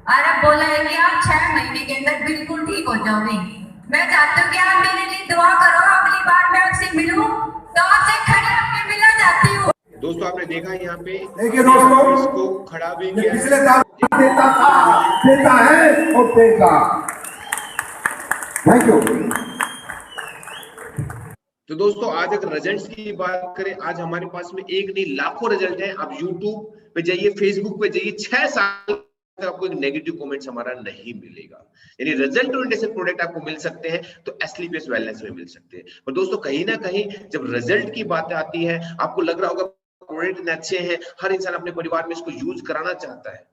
और अब बोला है कि आप 6 महीने के अंदर बिल्कुल ठीक हो जाओगे। मैं चाहती हूँ कि आप मेरे लिए दुआ करो, अगली बार मैं आपसे मिलूं तो आपसे खड़े होकर मिला जाती हूँ। दोस्तों आपने देखा यहाँ पे, देखिए दोस्तों इसको खड़ा भी किया, पिछले साल देता है और देगा। Thank you. तो दोस्तों आज अगर रिजल्ट्स की बात करें, आज हमारे पास में एक नहीं लाखों रिजल्ट हैं। आप यूट्यूब पे जाइए, फेसबुक पे जाइए, 6 साल तक आपको एक नेगेटिव कमेंट्स हमारा नहीं मिलेगा। यानी रिजल्ट ओरिएंटेड प्रोडक्ट आपको मिल सकते हैं तो एस्लीपियस वेलनेस में मिल सकते हैं। पर दोस्तों कहीं ना कहीं जब रिजल्ट की बात आती है, आपको लग रहा होगा प्रोडक्ट अच्छे हैं, हर इंसान अपने परिवार में इसको यूज कराना चाहता है,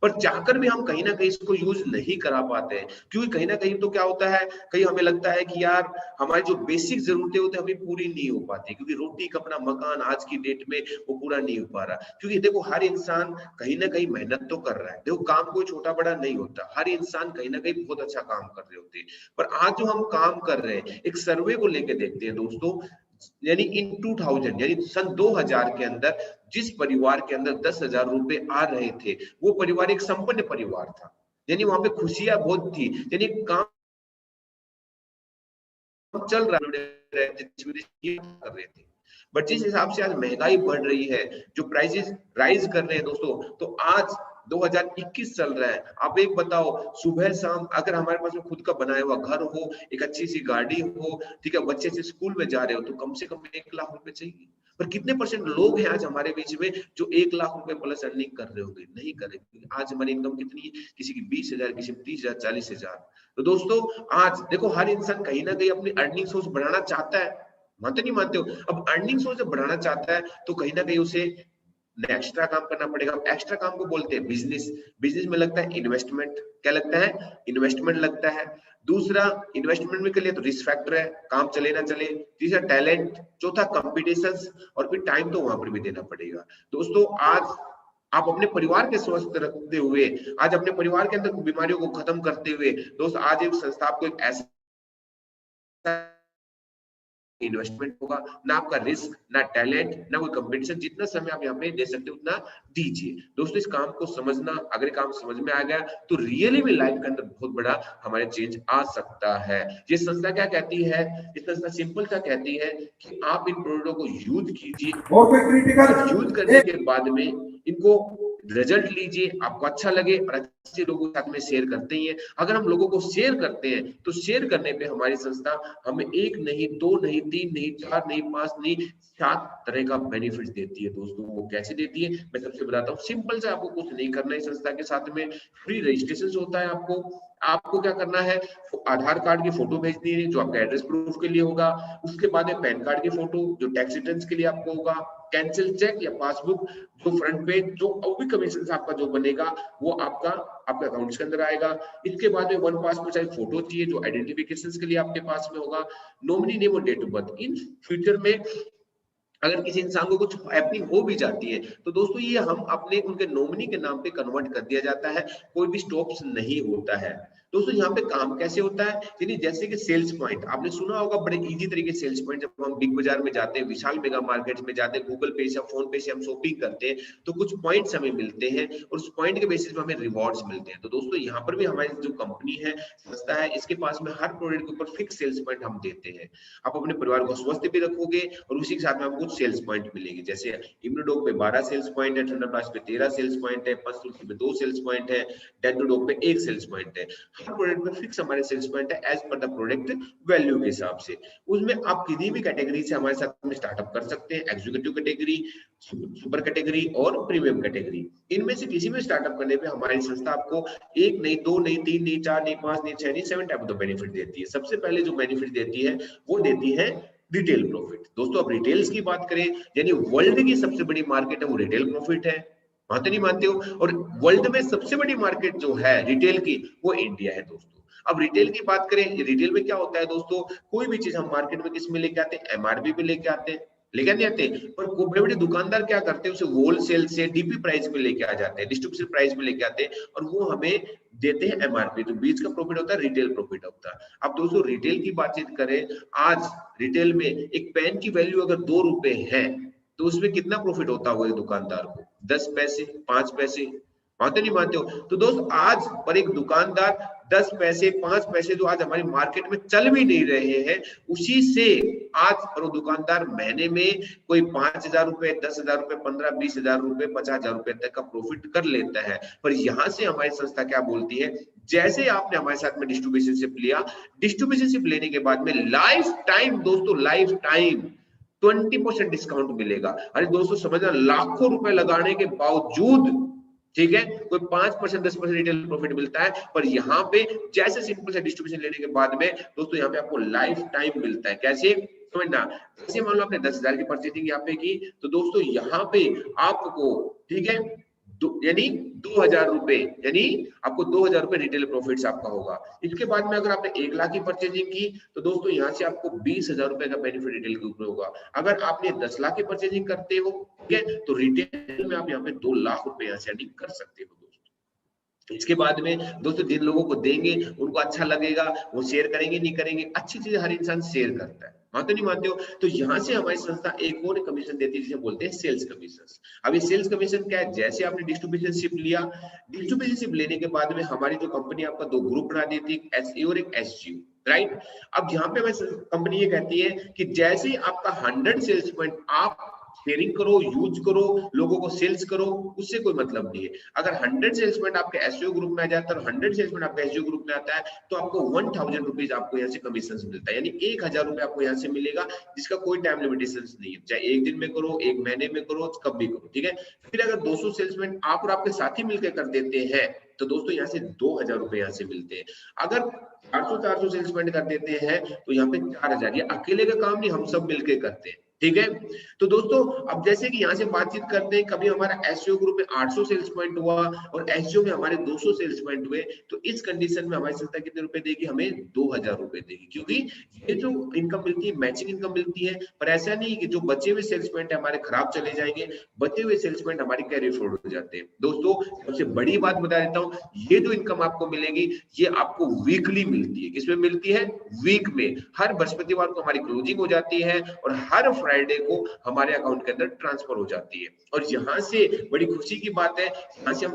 पर चाहकर भी हम कहीं ना कहीं इसको यूज नहीं करा पाते हैं, क्योंकि कहीं ना कहीं तो क्या होता है, कहीं हमें लगता है कि यार हमारी जो बेसिक जरूरतें होती है हमें पूरी नहीं हो पाती, क्योंकि रोटी कपड़ा मकान आज की डेट में वो पूरा नहीं हो पा रहा। क्योंकि देखो हर इंसान कहीं ना कहीं मेहनत तो कर रहा है, देखो काम कोई छोटा बड़ा नहीं होता, हर इंसान कहीं ना कहीं बहुत अच्छा काम कर रहे होते हैं। पर आज जो हम काम कर रहे हैं, एक सर्वे को लेकर देखते हैं दोस्तों, यानी इन 2000 यानी सन 2000 के अंदर जिस परिवार के अंदर 10,000 रुपए आ रहे थे, वो परिवार एक संपन्न परिवार था, यानी वहां पे खुशियां बहुत थी, यानी काम चल रहा कर रहे थे। बट जिस हिसाब से आज महंगाई बढ़ रही है, जो प्राइसेस राइज कर रहे हैं दोस्तों, तो आज 2021 चल रहा है, आप एक बताओ, सुबह शाम अगर हमारे पास में खुद का बनाया हुआ घर हो, एक अच्छी सी गाड़ी हो, ठीक है, बच्चे से स्कूल में जा रहे हो, तो कम से कम 1 लाख रुपए चाहिए। पर कितने परसेंट लोग हैं आज हमारे बीच में जो 1 लाख रुपए प्लस अर्निंग कर रहे होंगे? नहीं कर रहे। आज हमारी इनकम कितनी है? किसी की 20,000, किसी की 30,000, 40,000। तो दोस्तों आज देखो हर इंसान कहीं ना कहीं अपनी अर्निंग सोर्स बढ़ाना चाहता है, मानते नहीं मानते हो? अब अर्निंग सोर्स जब बढ़ाना चाहता है तो कहीं ना कहीं उसे एक्स्ट्रा काम करना पड़ेगा। एक्स्ट्रा काम को बोलते हैं बिजनेस। बिजनेस में लगता है इन्वेस्टमेंट। क्या लगता है? इन्वेस्टमेंट लगता है। दूसरा इन्वेस्टमेंट में के लिए तो रिस्क फैक्टर है, काम चले ना चले। तीसरा टैलेंट, चौथा कॉम्पिटिशंस, और फिर टाइम तो वहां पर भी देना पड़ेगा। दोस्तों आज आप अपने परिवार के स्वस्थ रखते हुए, आज अपने परिवार के अंदर बीमारियों को खत्म करते हुए, दोस्त आज एक संस्था आपको एक ऐसा इन्वेस्टमेंट होगा, ना आपका रिस्क, ना टैलेंट, ना कोई कंपटीशन। जितना समय आप यहाँ पे दे सकते हो उतना दीजिए। दोस्तों इस काम को समझना, अगर काम समझ में आ गया तो रियली में लाइफ के अंदर बहुत बड़ा हमारे चेंज आ सकता है। ये संस्था क्या कहती है? ये संस्था सिंपल सा कहती है कि आप इन प्रोडक्टों को यूज कीजिए और कोई क्रिटिकल यूज करने के बाद में इनको रिजल्ट लीजिए, आपको अच्छा लगे और अच्छे लोगों के साथ में शेयर करते ही हैं। अगर हम लोगों को शेयर करते हैं तो शेयर करने पे हमारी संस्था हमें 1 नहीं, 2 नहीं, 3 नहीं, 4 नहीं, 5 नहीं, 7 तरह का बेनिफिट देती है। दोस्तों वो कैसे देती है मैं सबसे बताता हूँ। सिंपल से आपको कुछ नहीं करना है। संस्था के साथ में फ्री रजिस्ट्रेशन होता है। आपको क्या करना है? आधार कार्ड की फोटो भेजनी है जो आपका एड्रेस प्रूफ के लिए होगा। उसके बाद में पैन कार्ड की फोटो जो टैक्स रिटर्न्स के लिए आपको होगा। कैंसिल चेक या पासबुक जो फ्रंट पेज जो ओपी कमीशन आपका जो बनेगा वो आपका अकाउंट्स के अंदर आएगा। इसके बाद में 1 पासपोर्ट साइज फोटो चाहिए जो आइडेंटिफिकेशन के लिए आपके पास में होगा। नॉमिनी नेम और date of birth. In future में अगर किसी इंसान को कुछ हैपनिंग हो भी जाती है तो दोस्तों ये हम अपने उनके नॉमिनी के नाम पे कन्वर्ट कर दिया जाता है, कोई भी स्टॉप्स नहीं होता है। दोस्तों यहाँ पे काम कैसे होता है? यानी जैसे कि सेल्स पॉइंट आपने सुना होगा, बड़े इजी तरीके से सेल्स पॉइंट। जब हम बिग बाजार में जाते हैं, विशाल मेगा मार्केट में जाते हैं, गूगल पे से या फोन पे से हम शॉपिंग करते हैं तो कुछ पॉइंट्स हमें मिलते हैं और उस पॉइंट के बेसिस पे हमें रिवॉर्ड्स मिलते हैं। तो दोस्तों यहाँ पर भी हमारी जो कंपनी है, संस्था है, इसके पास में हर प्रोडक्ट के ऊपर फिक्स सेल्स पॉइंट हम देते हैं। आप अपने परिवार को स्वस्थ भी रखोगे और उसी के साथ में आपको कुछ सेल्स पॉइंट मिलेंगे। जैसे इम्यूनोडॉक पे 12 सेल्स पॉइंट है, ठंडाप्लास्ट पे 13 सेल्स पॉइंट है, पंचतुलसी पे 2 सेल्स पॉइंट है, डेंटोडॉक पे 1 सेल्स पॉइंट है। हर प्रोडक्ट में फिक्स हमारे सेल्स पॉइंट है as per the product value के हिसाब से। उसमें आप किसी भी कैटेगरी से हमारे साथ में स्टार्टअप कर सकते हैं। एग्जीक्यूटिव कैटेगरी, सुपर कैटेगरी और प्रीमियम कैटेगरी। इनमें से किसी में स्टार्टअप करने पे हमारी संस्था आपको 1 नहीं, 2 नहीं, 3 नहीं, 4 नहीं, 5 नहीं, 6 नहीं, 7 टाइप ऑफ बेनिफिट देती है। सबसे पहले जो बेनिफिट देती है वो देती है रिटेल प्रॉफिट। दोस्तों अब रिटेल्स की बात करें, यानी वर्ल्ड की सबसे बड़ी मार्केट है वो रिटेल प्रॉफिट है। मानते नहीं मानते हो? और वर्ल्ड में सबसे बड़ी मार्केट जो है रिटेल की वो इंडिया है दोस्तों। अब रिटेल की बात करें, रिटेल में क्या होता है दोस्तों, कोई भी चीज हम मार्केट में किस में लेके आते हैं? एमआरपी पे लेके आते हैं, लेके नहीं आते। पर बड़े बड़े दुकानदार क्या करते हैं, उसे होलसेल से डीपी प्राइस पे लेके आ जाते हैं, डिस्ट्रीब्यूशन प्राइस पे लेके आते हैं और वो हमें देते हैं एमआरपी। तो बीच का प्रॉफिट होता है, रिटेल प्रॉफिट होता है। अब दोस्तों रिटेल की बातचीत करें, आज रिटेल में एक पेन की वैल्यू अगर 2 रुपए है तो उसमें कितना प्रॉफिट होता होगा एक दुकानदार को? 10 पैसे, 5 पैसे। मानते नहीं मानते हो? तो दोस्त आज पर एक दुकानदार 10 पैसे, 5 पैसे जो आज हमारी मार्केट में चल भी नहीं रहे हैं, उसी से आज पर दुकानदार महीने में कोई 5,000 रुपए, 10,000 रुपए, 15-20,000 रुपए, 50,000 रुपए तक का प्रॉफिट कर लेता है। पर यहाँ से हमारी संस्था क्या बोलती है, जैसे आपने हमारे साथ में डिस्ट्रीब्यूशनशिप लिया, डिस्ट्रीब्यूशनशिप लेने के बाद में लाइफ टाइम दोस्तों, लाइफ टाइम 20% डिस्काउंट मिलेगा। अरे दोस्तों समझना, लाखों रुपए लगाने के बावजूद, ठीक है, कोई 5%, 10% रिटेल प्रॉफिट मिलता है। पर यहाँ पे जैसे सिंपल से डिस्ट्रीब्यूशन लेने के बाद में दोस्तों यहाँ पे आपको लाइफ टाइम मिलता है। कैसे समझना, जैसे मान लो आपने 10,000 की परचेजिंग यहाँ पे की तो दोस्तों यहाँ पे आपको, ठीक है, यानी 2000 रुपए, यानी आपको 2000 रुपए रिटेल प्रॉफिट्स आपका होगा। इसके बाद में अगर आपने 1 लाख की परचेजिंग की तो दोस्तों यहाँ से आपको 20,000 रुपए का बेनिफिट रिटेल के ऊपर होगा। अगर आपने 10 लाख की परचेजिंग करते हो, ठीक है, तो रिटेल में आप यहाँ पे 2 लाख रुपए यहाँ से अर्निंग कर सकते हो दोस्तों। इसके बाद में दोस्तों जिन लोगों को देंगे उनको अच्छा लगेगा, वो शेयर करेंगे नहीं करेंगे, अच्छी चीजें हर इंसान शेयर करता है, मानते नहीं मानते हो। तो यहाँ से हमारी संस्था एक और कमीशन देती है जिसे बोलते हैं सेल्स कमीशन। अब ये सेल्स कमीशन क्या है, जैसे आपने डिस्ट्रीब्यूशनशिप लिया, डिस्ट्रीब्यूशनशिप लेने के बाद में हमारी जो कंपनी आपका 2 ग्रुप बना देती है, एसईओ और एक एसजीओ, राइट। अब यहाँ पे हमारी कंपनी ये कहती है कि जैसे ही आपका 100 सेल्स पॉइंट आप शेयरिंग करो, यूज करो, लोगों को सेल्स करो, उससे कोई मतलब नहीं है। अगर 100 सेल्स पॉइंट आपके एसईओ ग्रुप में आ जाता है और 100 सेल्स पॉइंट आपके एसईओ ग्रुप में आता है तो आपको 1000 रुपीज आपको यहाँ से कमीशन मिलता है, यानी 1000 रुपए आपको यहाँ से मिलेगा, जिसका कोई टाइम लिमिटेशन नहीं है, चाहे 1 दिन में करो, 1 महीने में करो, कब भी करो, ठीक है। फिर अगर 200 सेल्स पॉइंट आप और आपके साथी मिलकर कर देते हैं तो दोस्तों यहाँ से 2000 रुपए यहाँ से मिलते हैं। अगर 400 सेल्स पॉइंट कर देते हैं तो यहाँ पे 4000, ये अकेले का काम नहीं, हम सब मिलकर करते हैं, ठीक है। तो दोस्तों अब जैसे कि यहाँ से बातचीत करते हैं, कभी हमारा एसईओ ग्रुप में 800 सेल्स पॉइंट हुआ और एसईओ में हमारे 200 सेल्स पॉइंट हुए, तो इस कंडीशन में हमारी संस्था कितने रुपए देगी, हमें 2000 रुपए देगी, क्योंकि ये जो इनकम मिलती है मैचिंग इनकम मिलती है। पर ऐसा नहीं कि जो बचे हुए सेल्स पॉइंट है हमारे खराब चले जाएंगे, बचे हुए सेल्स पॉइंट हमारे कैरी फॉरवर्ड हो जाते हैं। दोस्तों सबसे बड़ी बात बता देता हूँ, ये जो इनकम आपको मिलेगी ये आपको वीकली मिलती है। किसमें मिलती है, वीक में। हर बृहस्पतिवार को हमारी क्लोजिंग हो जाती है और हर फ्राइडे को हमारे अकाउंट के अंदर ट्रांसफर हो जाती है। और यहाँ से बड़ी खुशी की बात है, यहाँ से हम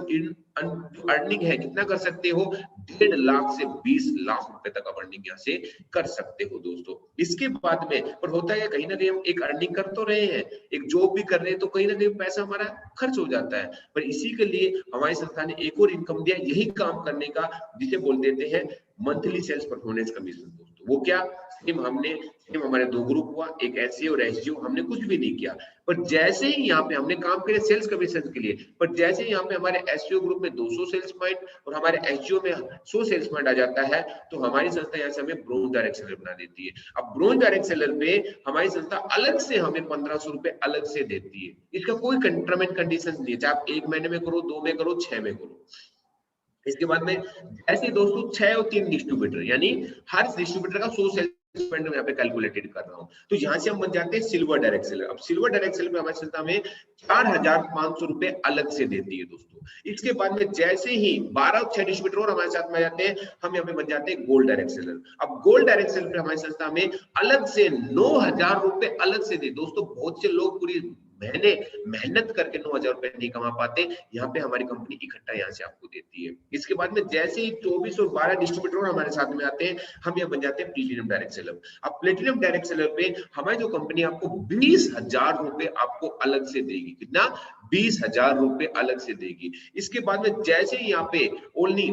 अर्निंग है कितना कर सकते हो, 1.5 लाख से 20 लाख रुपए तक आप अर्निंग यहाँ से कर सकते हो दोस्तों। इसके बाद में पर होता है कहीं ना कहीं हम एक अर्निंग कर तो रहे हैं, एक जॉब भी कर रहे हैं, तो कहीं ना कहीं पैसा हमारा खर्च हो जाता है। पर इसी के लिए हमारी संस्था ने एक और इनकम दिया यही काम करने का, जिसे बोल देते हैं मंथली सेल्स परफॉर्मेंस कमीशन दोस्तों। वो क्या, सेम हमारे 2 ग्रुप हुआ, एक एसईओ और एसजीओ, हमने कुछ भी नहीं किया, पर जैसे ही यहाँ पे हमने काम किया सेल्स कमीशन के लिए, पर जैसे ही यहाँ पे हमारे एसईओ ग्रुप में 200 सेल्स पॉइंट और हमारे एसजीओ में 100 सेल्स पॉइंट आ जाता है, तो हमारी संस्था यहाँ से हमें ब्रोंज डायरेक्ट सेलर बना देती है। अब ब्रोंज डायरेक्ट सेलर पे हमारी संस्था अलग से हमें 1500 रुपए अलग से देती है। इसका कोई टर्म एंड कंडीशन नहीं है, चाहे आप 1 महीने में करो, 2 में करो, 6 में करो। इसके बाद में जैसे दोस्तों 6 और 3 डिस्ट्रीब्यूटर, यानी हर डिस्ट्रीब्यूटर का 100 सेल्स पॉइंट में यहाँ पे कैलकुलेटेड कर रहा हूँ, तो यहाँ से हम बन जाते हैं सिल्वर डायरेक्ट सेलर। अब सिल्वर डायरेक्ट सेलर पे हमारी संस्था में 4500 रुपए अलग से देती है दोस्तों। इसके बाद में जैसे ही 12 और 6 डिस्ट्रीब्यूटर और हमारे साथ में जाते हैं, हम यहाँ पे बन जाते हैं गोल्ड डायरेक्ट सेलर। अब गोल्ड डायरेक्ट सेलर पे हमारी संस्था में अलग से 9000 रुपए अलग से दे। दोस्तों बहुत से लोग पूरी महीने मेहनत करके 9000 रुपए नहीं कमा पाते, यहाँ पे हमारी कंपनी इकट्ठा यहाँ से आपको देती है। इसके बाद में जैसे ही 24 और 12 डिस्ट्रीब्यूटर हमारे साथ में आते हैं, हम यहाँ बन जाते हैं प्लेटिनम डायरेक्ट सेलर। अब प्लेटिनम डायरेक्ट सेलर पे हमारी जो कंपनी आपको 20,000 रुपए आपको अलग से देगी। कितना, 20,000 रुपए अलग से देगी। इसके बाद में जैसे ही यहाँ पे ओनली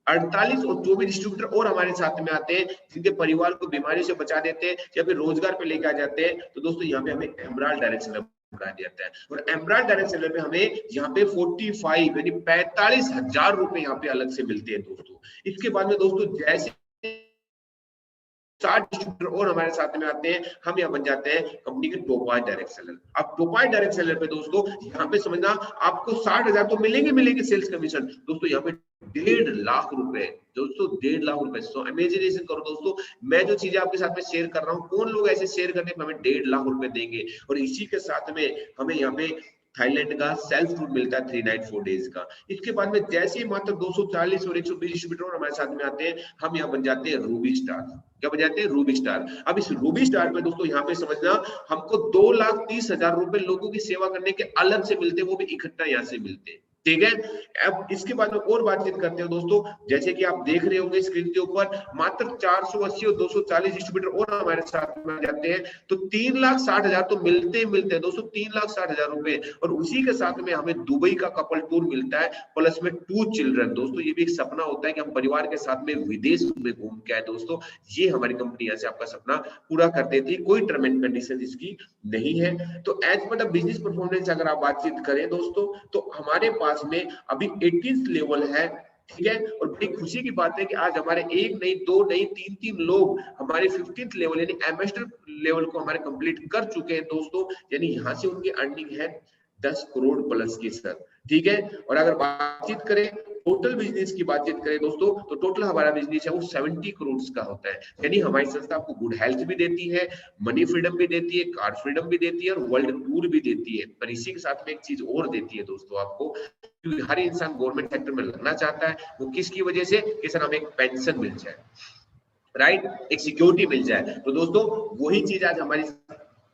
48 और 24 डिस्ट्रीब्यूटर और हमारे साथ में आते हैं, जिनके परिवार को बीमारी से बचा देते हैं या फिर रोजगार पे लेके आ जाते हैं, तो दोस्तों यहाँ पे हमें एमराल्ड डायरेक्ट सेलर बना दिया है। और एमराल्ड डायरेक्ट सेलर पे हमें यहाँ पे 45 यानी 45,000 रुपए यहाँ पे अलग से मिलते हैं दोस्तों। इसके बाद में दोस्तों जैसे 60 डिस्ट्रीब्यूटर और हमारे साथ में आते हैं, हम यहाँ बन जाते हैं कंपनी के टॉप 5 डायरेक्ट सेलर। अब टॉप 5 डायरेक्ट सेलर पे दोस्तों यहाँ पे समझना आपको 60,000 तो मिलेंगे सेल्स कमीशन दोस्तों। यहाँ पे 1.5 लाख रुपए दोस्तों, 1.5 लाख रुपए। तो इमेजिनेशन करो दोस्तों, मैं जो चीजें आपके साथ में शेयर कर रहा हूँ, कौन लोग ऐसे शेयर करने में हमें 1.5 लाख रुपए देंगे। और इसी के साथ में हमें यहाँ पे थाईलैंड का सेल्फ फूड मिलता है 3 नाइट 4 डेज का। इसके बाद में जैसे ही मात्र 240 और 120 डिस्ट्रीब्यूटर हमारे साथ में आते हैं, हम यहाँ बन जाते हैं रूबी स्टार। क्या बन जाते हैं, रूबी स्टार। अब इस रूबी स्टार पे दोस्तों यहाँ पे समझना हमको 2,30,000 रुपए लोगों की सेवा करने के अलग से मिलते हैं, वो भी इकट्ठा यहाँ से मिलते हैं, ठीक है। अब इसके बाद में और बातचीत करते हैं दोस्तों। जैसे कि आप देख रहे होंगे स्क्रीन के ऊपर, मात्र 480 और 240 डिस्ट्रीब्यूटर और हमारे साथ में जाते हैं, तो 3,60,000 तो मिलते हैं दोस्तों, 3,60,000 रुपए। और उसी के साथ में हमें दुबई का कपल टूर मिलता है, प्लस में 2 चिल्ड्रन। दोस्तों ये भी एक सपना होता है कि हम परिवार के साथ में विदेश में घूम के आए दोस्तों। ये हमारी कंपनी यहाँ से आपका सपना पूरा कर देती है, कोई टर्म एंड कंडीशन इसकी नहीं है। तो as per the business performance अगर आप बातचीत करें दोस्तों, तो हमारे पास में अभी 18th लेवल है, ठीक है। और बड़ी खुशी की बात है कि आज हमारे 1 नहीं 2 नहीं 3 लोग हमारे 15th लेवल यानी एम्बेसडर लेवल को हमारे कंप्लीट कर चुके हैं दोस्तों। यानी यहाँ से उनकी अर्निंग है 10 करोड़ प्लस की सर। ठीक है। और अगर बातचीत करें टोटल बिजनेस की बातचीत करें दोस्तों, तो टोटल हमारा बिजनेस है वो 70 करोड़ का होता है। यानी हमारी संस्था आपको गुड हेल्थ भी देती है, मनी फ्रीडम भी देती है, कार फ्रीडम भी देती है और वर्ल्ड टूर भी देती है। पर इसी के साथ में एक चीज और देती है दोस्तों आपको, क्योंकि हर इंसान गवर्नमेंट सेक्टर में लगना चाहता है। वो किसकी वजह से कि सर हमें एक पेंशन मिल जाए, राइट, एक सिक्योरिटी मिल जाए। तो दोस्तों वही चीज आज हमारी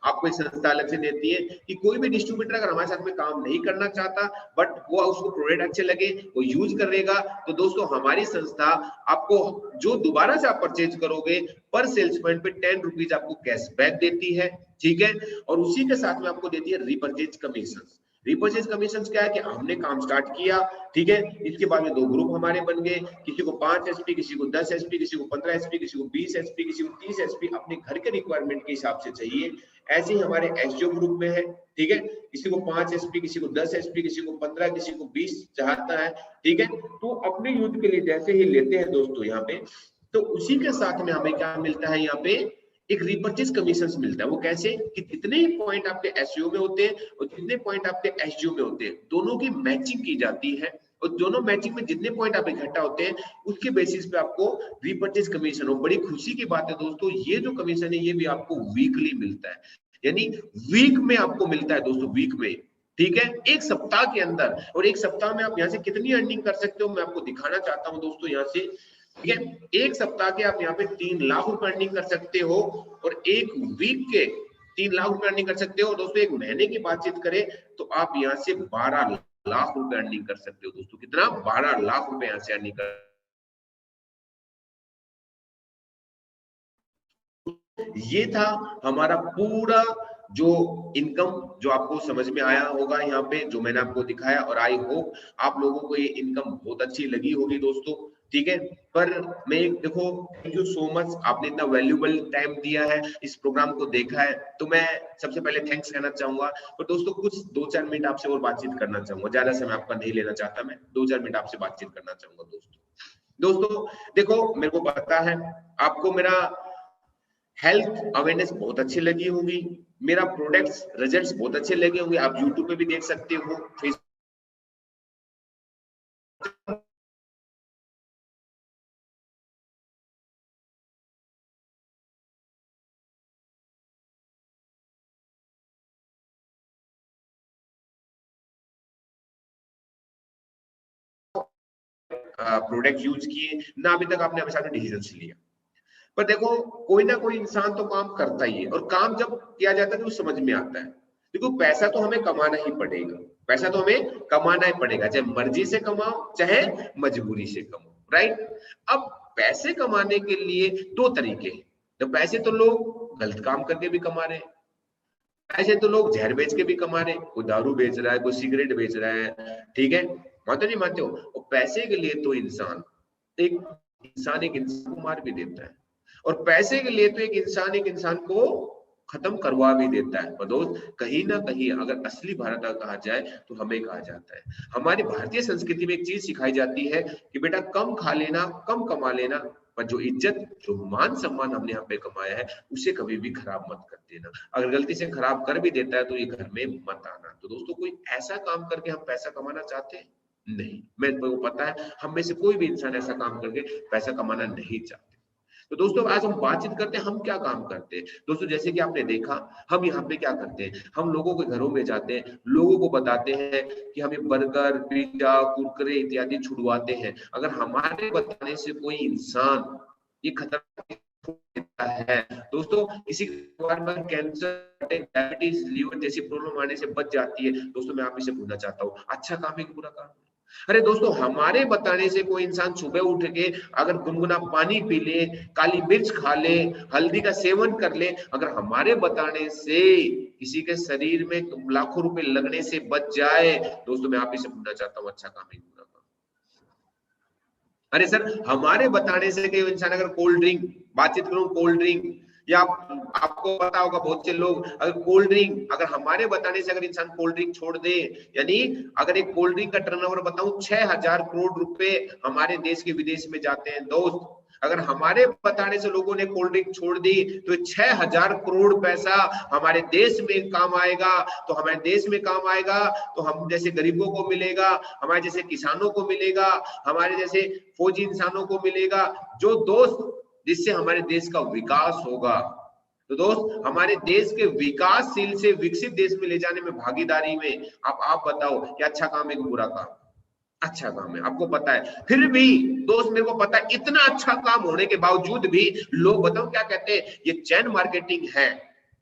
आपको संस्था अलग से देती है कि कोई भी डिस्ट्रीब्यूटर अगर हमारे साथ में काम नहीं करना चाहता बट वो उसको प्रोडक्ट अच्छे लगे वो यूज करेगा, तो दोस्तों हमारी संस्था आपको जो दोबारा से आप परचेज करोगे पर सेल्स पॉइंट पे 10 रुपीज आपको कैशबैक देती है, ठीक है। और उसी के साथ में आपको देती है रिपर्चेज कमीशन। रिपर्चेज कमीशन क्या है कि हमने काम स्टार्ट किया, ठीक है, इसके बाद में 2 ग्रुप हमारे बन गए, किसी को 5 एसपी, किसी को 10 एसपी, किसी को 15 एसपी, किसी को 20 एसपी, किसी को 30 एसपी अपने घर के रिक्वायरमेंट के हिसाब से चाहिए। ऐसे ही हमारे एसजीओ ग्रुप में है, ठीक है, किसी को 5 एसपी, किसी को 10 एसपी, किसी को 15, किसी को 20 चाहता है, ठीक है। तो अपने यूथ के लिए जैसे ही लेते हैं दोस्तों यहाँ पे, तो उसी के साथ में हमें क्या मिलता है, यहाँ पे एक रिपर्चेज कमीशन मिलता है। वो कैसे कि जितने पॉइंट आपके एसईओ में होते हैं और जितने पॉइंट आपके एसजीओ में होते हैं, दोनों की मैचिंग की जाती है और दोनों मैचिंग में जितने पॉइंट आप इकट्ठा होते हैं उसके बेसिस पे आपको रिपर्चेज कमीशन। और बड़ी खुशी की बात है दोस्तों, ये जो कमीशन है ये भी आपको वीकली मिलता है, यानी वीक में आपको मिलता है दोस्तों, वीक में, ठीक है, एक सप्ताह के अंदर। और एक सप्ताह में आप यहाँ से कितनी अर्निंग कर सकते हो मैं आपको दिखाना चाहता हूँ दोस्तों यहाँ से, ठीक है। एक सप्ताह के आप यहाँ पे 3 लाख रुपए अर्निंग कर सकते हो और एक वीक के 3 लाख रुपए अर्निंग कर सकते हो। और दोस्तों एक महीने की बातचीत करें तो आप यहाँ से 12 लाख रुपए अर्निंग कर सकते हो दोस्तों। कितना? 12 लाख रुपए यहाँ से अर्निंग कर। ये था हमारा पूरा जो इनकम, जो आपको समझ में आया होगा यहाँ पे जो मैंने आपको दिखाया, और आई होप आप लोगों को ये इनकम बहुत अच्छी लगी होगी दोस्तों, ठीक है। पर मैं देखो, थैंक यू सो मच, आपने इतना वैल्यूएबल टाइम दिया है, इस प्रोग्राम को देखा है, तो मैं सबसे पहले थैंक्स कहना चाहूंगा। पर दोस्तों कुछ 2-4 मिनट आपसे और बातचीत करना चाहूंगा, ज्यादा समय आपका नहीं लेना चाहता, मैं 2-4 मिनट आपसे बातचीत करना चाहूंगा दोस्तों। देखो मेरे को पता है आपको मेरा हेल्थ अवेयरनेस बहुत अच्छी लगी होगी, मेरा प्रोडक्ट्स रिजल्ट्स बहुत अच्छे लगे होंगे, आप यूट्यूब पे भी देख सकते हो, फेसबुक प्रोडक्ट यूज किए ना, अभी तक आपने हमेशा डिसीजन लिया। पर देखो कोई ना कोई इंसान तो काम करता ही है, और काम जब किया जाता है तो समझ में आता है। देखो पैसा तो हमें कमाना ही पड़ेगा, पैसा तो हमें कमाना ही पड़ेगा, चाहे मर्जी से कमाओ चाहे मजबूरी से कमाओ, राइट। अब पैसे कमाने के लिए 2 तरीके हैं। तो पैसे तो लोग गलत काम करके भी कमा रहे हैं, पैसे तो लोग जहर बेच के भी कमा रहे हैं, कोई दारू बेच रहा है, कोई सिगरेट बेच रहा है, ठीक है, मानते नहीं मानते हो। और पैसे के लिए तो एक इंसान को मार भी देता है, और पैसे के लिए तो एक इंसान को खत्म करवा भी देता है। पर दोस्त कहीं ना कहीं अगर असली भारत कहा जाए तो हमें कहा जाता है, हमारी भारतीय संस्कृति में एक चीज सिखाई जाती है कि बेटा कम खा लेना, कम कमा लेना, पर जो इज्जत, जो मान सम्मान हमने यहाँ पे कमाया है उसे कभी भी खराब मत कर देना। अगर गलती से खराब कर भी देता है तो ये घर में मत आना। तो दोस्तों कोई ऐसा काम करके हम पैसा कमाना चाहते हैं? नहीं, मेरे को पता है हम में से कोई भी इंसान ऐसा काम करके पैसा कमाना नहीं चाहते। तो दोस्तों आज हम बातचीत करते हैं हम क्या काम करते हैं। दोस्तों जैसे कि आपने देखा हम यहाँ पे क्या करते हैं, हम लोगों के घरों में जाते हैं, लोगों को बताते हैं कि हमें बर्गर, पिज्जा, कुरकुरे इत्यादि छुड़वाते हैं। अगर हमारे बताने से कोई इंसान ये खतरा है दोस्तों, किसी में कैंसर, डायबिटीज, लीवर जैसी प्रॉब्लम आने से बच जाती है। दोस्तों मैं आप इसे पूछना चाहता हूँ, अच्छा काम है कि बुरा काम? अरे दोस्तों हमारे बताने से कोई इंसान सुबह उठ के अगर गुनगुना पानी पी ले, काली मिर्च खा ले, हल्दी का सेवन कर ले, अगर हमारे बताने से किसी के शरीर में लाखों रुपए लगने से बच जाए, दोस्तों मैं आप ही से पूछना चाहता हूँ अच्छा काम है बुरा काम? अरे सर हमारे बताने से कोई इंसान अगर कोल्ड ड्रिंक, बातचीत करूं कोल्ड ड्रिंक, या आपको पता होगा बहुत से लोग अगर कोल्ड ड्रिंक, अगर हमारे बताने से अगर इंसान कोल्ड ड्रिंक छोड़ दे, यानी अगर एक कोल्ड ड्रिंक का टर्नओवर बताऊं 6000 करोड़ रुपए हमारे देश के विदेश में जाते हैं दोस्त, अगर हमारे बताने से लोगों ने कोल्ड ड्रिंक छोड़ दी तो 6000 करोड़ पैसा हमारे देश में काम आएगा, तो हमारे देश में काम आएगा तो हम जैसे गरीबों को मिलेगा, हमारे जैसे किसानों को मिलेगा, हमारे जैसे फौजी इंसानों को मिलेगा, जो दोस्त जिससे हमारे देश का विकास होगा। तो दोस्त, हमारे देश के विकासशील से विकसित देश में ले जाने में भागीदारी में आप बताओ कि अच्छा काम है कि बुरा काम? अच्छा काम है, आपको पता है। फिर भी दोस्त मेरे को पता है इतना अच्छा काम होने के बावजूद भी लोग बताओ क्या कहते हैं, ये चैन मार्केटिंग है,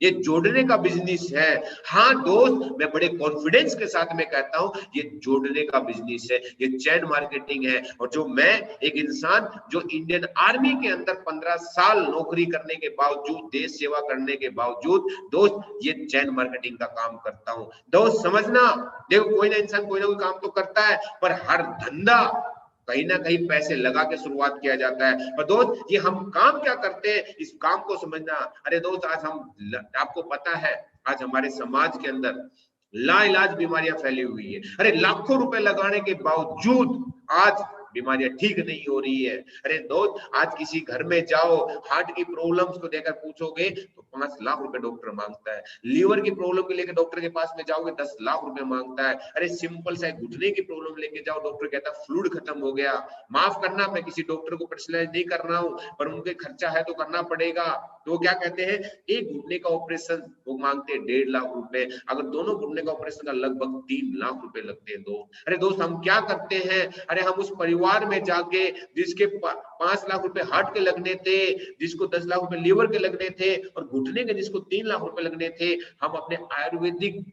ये जोड़ने का बिजनेस है। हाँ दोस्त, मैं बड़े कॉन्फिडेंस के साथ में कहता हूं ये जोड़ने का बिजनेस है, ये चैन मार्केटिंग है। और जो मैं एक इंसान जो इंडियन आर्मी के अंदर 15 साल नौकरी करने के बावजूद, देश सेवा करने के बावजूद दोस्त ये चैन मार्केटिंग का काम करता हूं। दोस्त समझना, देखो कोई ना इंसान कोई ना कोई काम तो करता है, पर हर धंधा कहीं ना कहीं पैसे लगा के शुरुआत किया जाता है। पर दोस्त ये हम काम क्या करते हैं, इस काम को समझना। अरे दोस्त, आज हम, आपको पता है आज हमारे समाज के अंदर लाइलाज बीमारियां फैली हुई है। अरे लाखों रुपए लगाने के बावजूद आज बीमारियां ठीक नहीं हो रही है। अरे दोस्त, आज किसी घर में जाओ, हार्ट की प्रॉब्लम्स को देकर पूछोगे तो 5 लाख रुपए डॉक्टर मांगता है। लीवर की प्रॉब्लम के लेकर डॉक्टर के पास में जाओगे 10 लाख रुपए मांगता है। अरे सिंपल सा घुटने की प्रॉब्लम लेके जाओ, डॉक्टर कहता है फ्लूइड खत्म हो गया। माफ करना, मैं किसी डॉक्टर को पर्सनलाइज नहीं कर रहा हूं, पर उनके खर्चा है तो करना पड़ेगा। तो वो क्या कहते हैं, एक घुटने का ऑपरेशन वो मांगते हैं 1.5 लाख रुपए। अगर दोनों घुटने का ऑपरेशन का लगभग 3 लाख रुपए लगते हैं दोस्त। अरे दोस्त, हम क्या करते हैं, अरे हम उस परिवार में जाके जिसके 5 लाख रुपए हार्ट के लगने थे, जिसको 10 लाख रुपए लीवर के लगने थे, और घुटने के जिसको 3 लाख रुपए लगने थे, हम अपने आयुर्वेदिक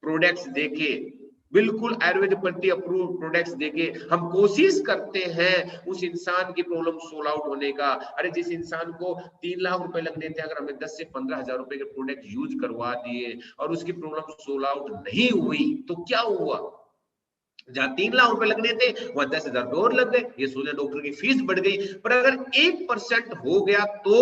प्रोडक्ट्स देके, बिल्कुल आयुर्वेद प्रति अप्रूव प्रोडक्ट्स देके हम कोशिश करते हैं उस इंसान की प्रॉब्लम सोल्व आउट होने का। अरे जिस इंसान को 3 लाख रुपए लगने थे, अगर हमें 10 से 15 हजार रुपए के प्रोडक्ट यूज करवा दिए और उसकी प्रॉब्लम सोल्व आउट नहीं हुई, तो क्या हुआ, जहां 3 लाख रुपए लगने थे वहां 10,000 रुपए और लग गए। ये सोचे डॉक्टर की फीस बढ़ गई। पर अगर 1% हो गया तो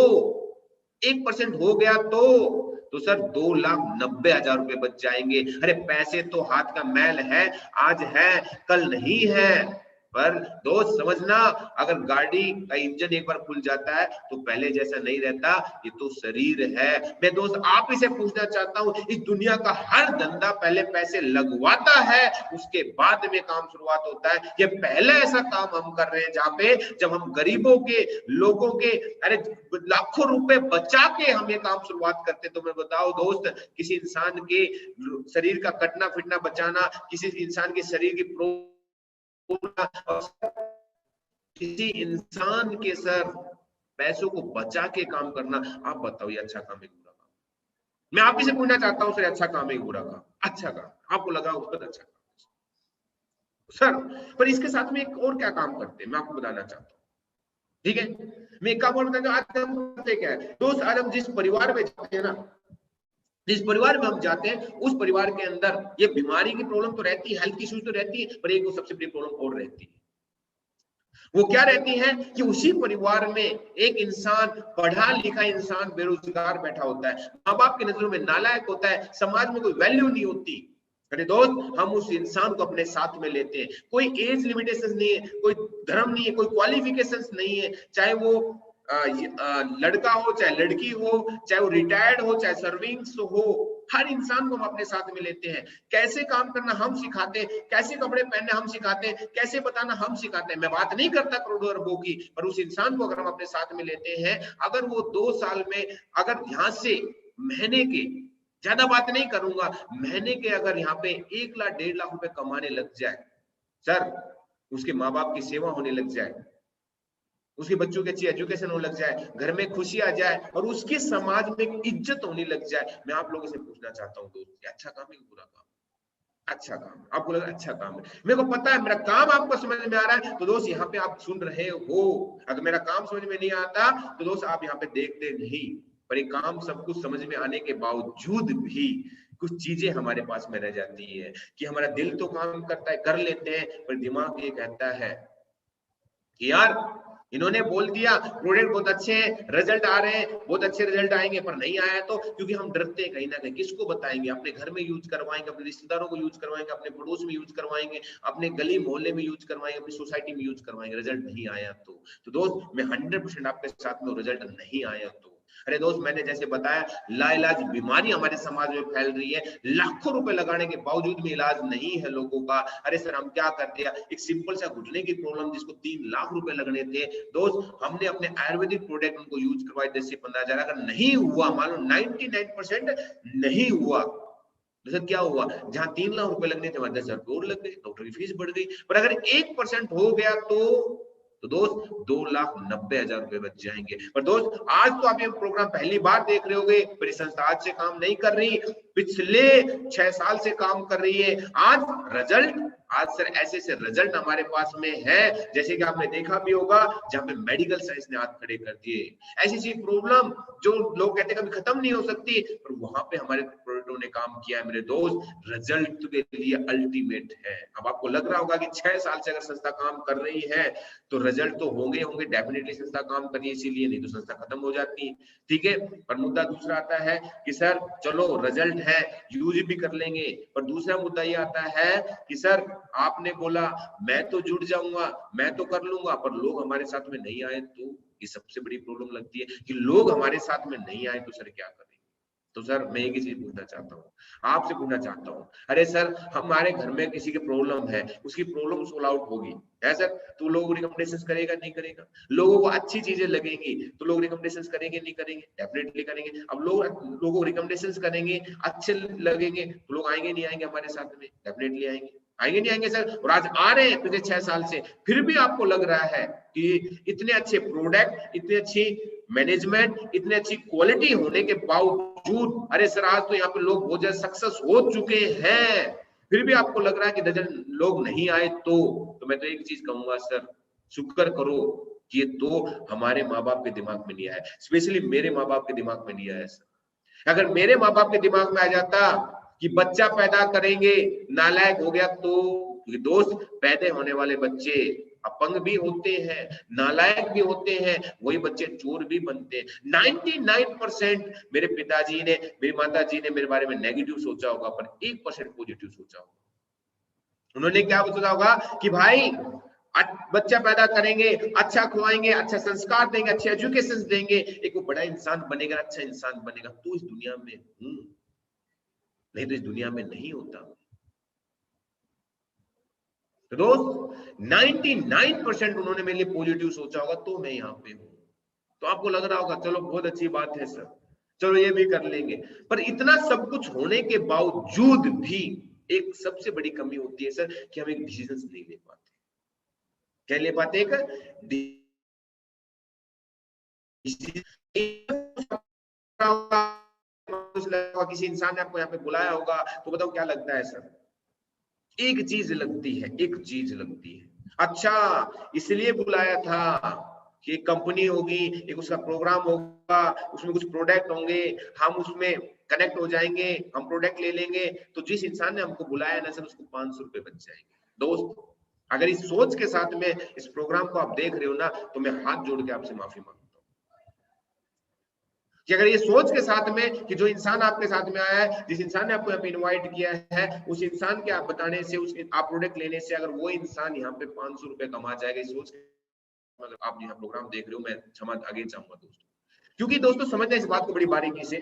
1% हो गया तो सर 2,90,000 रुपए बच जाएंगे। अरे पैसे तो हाथ का मैल है, आज है कल नहीं है। पर दोस्त समझना, अगर गाड़ी का इंजन एक बार खुल जाता है तो पहले जैसा नहीं रहता, ये तो शरीर है। मैं दोस्त आप इसे पूछना चाहता हूं, इस दुनिया का हर धंधा पहले पैसे लगवाता है, उसके बाद में काम शुरुआत होता है। ये पहले ऐसा काम हम कर रहे हैं जहां पे जब हम गरीबों के, लोगों के, अरे लाखों रुपए बचा के हम ये काम शुरुआत करते। तो मैं बताओ दोस्त, किसी इंसान के शरीर का कटना फिटना बचाना, किसी इंसान के शरीर की किसी इंसान के सर पैसों को बचा के काम करना, आप बताओ ये अच्छा काम है बुरा काम? मैं आप ही से पूछना चाहता हूं सर, अच्छा काम है बुरा काम? अच्छा काम, आपको लगा उसका अच्छा काम सर। पर इसके साथ में एक और क्या काम करते हैं मैं आपको बताना चाहता हूँ, ठीक है? मैं एक काम और बताना, आज हम करते क्या है दोस्त, आज हम जिस परिवार में जाते हैं ना, जिस परिवार में हम जाते हैं उस परिवार के अंदर ये बीमारी की प्रॉब्लम तो रहती है, हेल्थ इश्यूज तो रहती है, पर एक वो सबसे बड़ी प्रॉब्लम और रहती है। वो क्या रहती है कि उसी परिवार में एक इंसान, पढ़ा लिखा इंसान बेरोजगार बैठा होता है, माँ बाप की नजरों में नालायक होता है, समाज में कोई वैल्यू नहीं होती। अरे दोस्त, हम उस इंसान को अपने साथ में लेते हैं। कोई एज लिमिटेशन नहीं है, कोई धर्म नहीं है, कोई क्वालिफिकेशंस नहीं है, चाहे वो लड़का हो चाहे लड़की हो, चाहे वो रिटायर्ड हो चाहे सर्विंग्स हो, हर इंसान को हम अपने साथ में लेते हैं। कैसे काम करना हम सिखाते हैं, कैसे कपड़े पहनना हम सिखाते हैं, कैसे बताना हम सिखाते हैं। मैं बात नहीं करता करोड़ों अरबों की, पर उस इंसान को अगर हम अपने साथ में लेते हैं, अगर वो 2 साल में, अगर यहाँ से महीने के, ज्यादा बात नहीं करूंगा, महीने के अगर यहाँ पे 1 लाख 1.5 लाख रुपए कमाने लग जाए सर, उसके माँ बाप की सेवा होने लग जाए, उसके बच्चों की अच्छी एजुकेशन होने लग जाए, घर में खुशी आ जाए और उसके समाज में इज्जत होने लग जाए, मैं आप लोगों से पूछना चाहता हूँ दोस्त, अच्छा काम है बुरा काम? अच्छा काम। आपको लगा अच्छा काम है, मेरे को पता है मेरा काम आपको समझ में आ रहा है, तो दोस्त यहाँ पे आप सुन रहे हो। अगर मेरा काम समझ में नहीं आता तो दोस्त आप यहाँ पे देखते नहीं। पर ये काम सब कुछ समझ में आने के बावजूद भी कुछ चीजें हमारे पास में रह जाती है कि हमारा दिल तो काम करता है, कर लेते हैं, पर दिमाग ये कहता है कि यार इन्होंने बोल दिया प्रोडक्ट बहुत अच्छे हैं, रिजल्ट आ रहे हैं, बहुत अच्छे रिजल्ट आएंगे, पर नहीं आया तो क्योंकि हम डरते हैं कहीं ना कहीं। किसको बताएंगे? अपने घर में यूज करवाएंगे, अपने रिश्तेदारों को यूज करवाएंगे, अपने पड़ोस में यूज करवाएंगे, अपने गली मोहल्ले में यूज करवाएंगे, अपनी सोसाइटी में यूज करवाएंगे, रिजल्ट नहीं आया तो दोस्त मैं 100% आपके साथ में, रिजल्ट नहीं आया तो अरे दोस्त मैंने जैसे बताया लाइलाज बीमारी हमारे समाज में फैल रही है, लाखों रुपए लगाने के बावजूद भी इलाज नहीं है लोगों का। अरे सर हम क्या कर दिया, एक सिंपल सा घुटने की प्रॉब्लम जिसको 3 लाख रुपए लगने थे दोस्त, हमने अपने आयुर्वेदिक प्रोडक्ट उनको यूज करवाए 10 से 15,000, अगर नहीं हुआ मान लो 99% नहीं हुआ तो सर क्या हुआ, जहां 3 लाख रुपए लगने थे वहां 10,000 रुपए और लग गए, डॉक्टर की फीस बढ़ गई। पर अगर 1% हो गया तो दोस्त 2,90,000 रुपए बच जाएंगे। पर दोस्त आज तो आप ये प्रोग्राम पहली बार देख रहे होंगे, मेरी संस्था आज से काम नहीं कर रही, पिछले 6 साल से काम कर रही है। आज रिजल्ट, आज सर ऐसे ऐसे रिजल्ट हमारे पास में है, जैसे कि आपने देखा भी होगा जहां पे मेडिकल साइंस ने हाथ खड़े कर दिए। ऐसी ऐसी प्रॉब्लम जो लोग कहते हैं कभी खत्म नहीं हो सकती, पर वहां पे हमारे प्रोडक्टों ने काम किया है मेरे दोस्त, रिजल्ट के लिए अल्टीमेट है। अब आपको लग रहा होगा कि 6 साल से अगर संस्था काम कर रही है तो रिजल्ट तो होंगे होंगे, डेफिनेटली संस्था काम करिए इसीलिए, नहीं तो संस्था खत्म हो जाती है, ठीक है। पर मुद्दा दूसरा आता है कि सर चलो रिजल्ट है यूज भी कर लेंगे, पर दूसरा मुद्दा ये आता है कि सर आपने बोला मैं तो जुड़ जाऊंगा, मैं तो कर लूंगा, पर लोग हमारे साथ में नहीं आए तो ये सबसे बड़ी प्रॉब्लम लगती है कि लोग हमारे साथ में नहीं आए तो सर क्या करें। तो सर मैं एक ही चीज पूछना चाहता हूँ, आपसे पूछना चाहता हूँ, अरे सर हमारे घर में किसी की प्रॉब्लम है, उसकी प्रॉब्लम सोल्व आउट होगी है सर, तो लोग रिकमेंडेशन करेगा नहीं करेगा? लोगों को अच्छी चीजें लगेंगी तो लोग रिकमेंडेशन करेंगे नहीं करेंगे? डेफिनेटली करेंगे। अब लोगों को रिकमेंडेशन करेंगे, अच्छे लगेंगे तो लोग आएंगे नहीं आएंगे हमारे साथ में? डेफिनेटली आएंगे। आएंगे नहीं आएंगे सर? और आज आ रहे हैं पिछले 6 साल से, फिर भी आपको लग रहा है कि इतने अच्छे प्रोडक्ट, इतनी अच्छी मैनेजमेंट, इतनी अच्छी क्वालिटी होने के बावजूद, अरे सर आज तो यहाँ पे लोग बहुत ज्यादा सक्सेस हो चुके हैं, फिर भी आपको लग रहा है कि रिजल्ट लोग नहीं आए तो मैं तो एक चीज कहूंगा सर, शुक्र करो कि ये तो हमारे माँ बाप के दिमाग में नहीं आया, स्पेशली मेरे माँ बाप के दिमाग में नहीं आया सर। अगर मेरे माँ बाप के दिमाग में आ जाता कि बच्चा पैदा करेंगे नालायक हो गया तो, दोस्त पैदा होने वाले बच्चे अपंग भी होते हैं, नालायक भी होते हैं, वही बच्चे चोर भी बनते हैं। 99% मेरे पिताजी ने, मेरी माताजी ने मेरे बारे में नेगेटिव सोचा होगा, पर 1% पॉजिटिव सोचा होगा। उन्होंने क्या सोचा होगा कि भाई बच्चा पैदा करेंगे, अच्छा खुआएंगे, अच्छा संस्कार देंगे, अच्छे एजुकेशन देंगे, एक वो बड़ा इंसान बनेगा, अच्छा इंसान बनेगा तो इस दुनिया में हूं, नहीं तो इस दुनिया में नहीं होता। तो दोस्त 99% उन्होंने मेरे लिए पॉजिटिव सोचा होगा तो मैं यहाँ पे हूँ। तो आपको लग रहा होगा चलो बहुत अच्छी बात है सर, चलो ये भी कर लेंगे, पर इतना सब कुछ होने के बावजूद भी एक सबसे बड़ी कमी होती है सर कि हम एक डिसीजन नहीं ले पाते। क्या ले पाते? किसी इंसान ने आपको यहाँ पे बुलाया होगा तो बताओ क्या लगता है सर? एक चीज लगती है, एक चीज लगती है, अच्छा इसलिए बुलाया था कि एक कंपनी होगी, एक उसका प्रोग्राम होगा, उसमें कुछ प्रोडक्ट होंगे, हम उसमें कनेक्ट हो जाएंगे, हम प्रोडक्ट ले लेंगे, तो जिस इंसान ने हमको बुलाया ना सर उसको 500 रुपए बच जाएंगे। दोस्त अगर इस सोच के साथ में इस प्रोग्राम को आप देख रहे हो ना तो मैं हाथ जोड़ के आपसे माफी मांगता हूँ कि अगर ये सोच के साथ में कि जो इंसान आपके साथ में आया है, जिस इंसान ने आपको यहाँ पे इन्वाइट किया है, उस इंसान के आप बताने से, उसके आप प्रोडक्ट लेने से अगर वो इंसान यहाँ पे 500 रुपए कमा जाएगा, इस सोच के अगर आप यहाँ प्रोग्राम देख रहे हो, मैं क्षमा आगे चाहूंगा दोस्तों, क्योंकि दोस्तों समझना इस बात को बड़ी बारीकी से,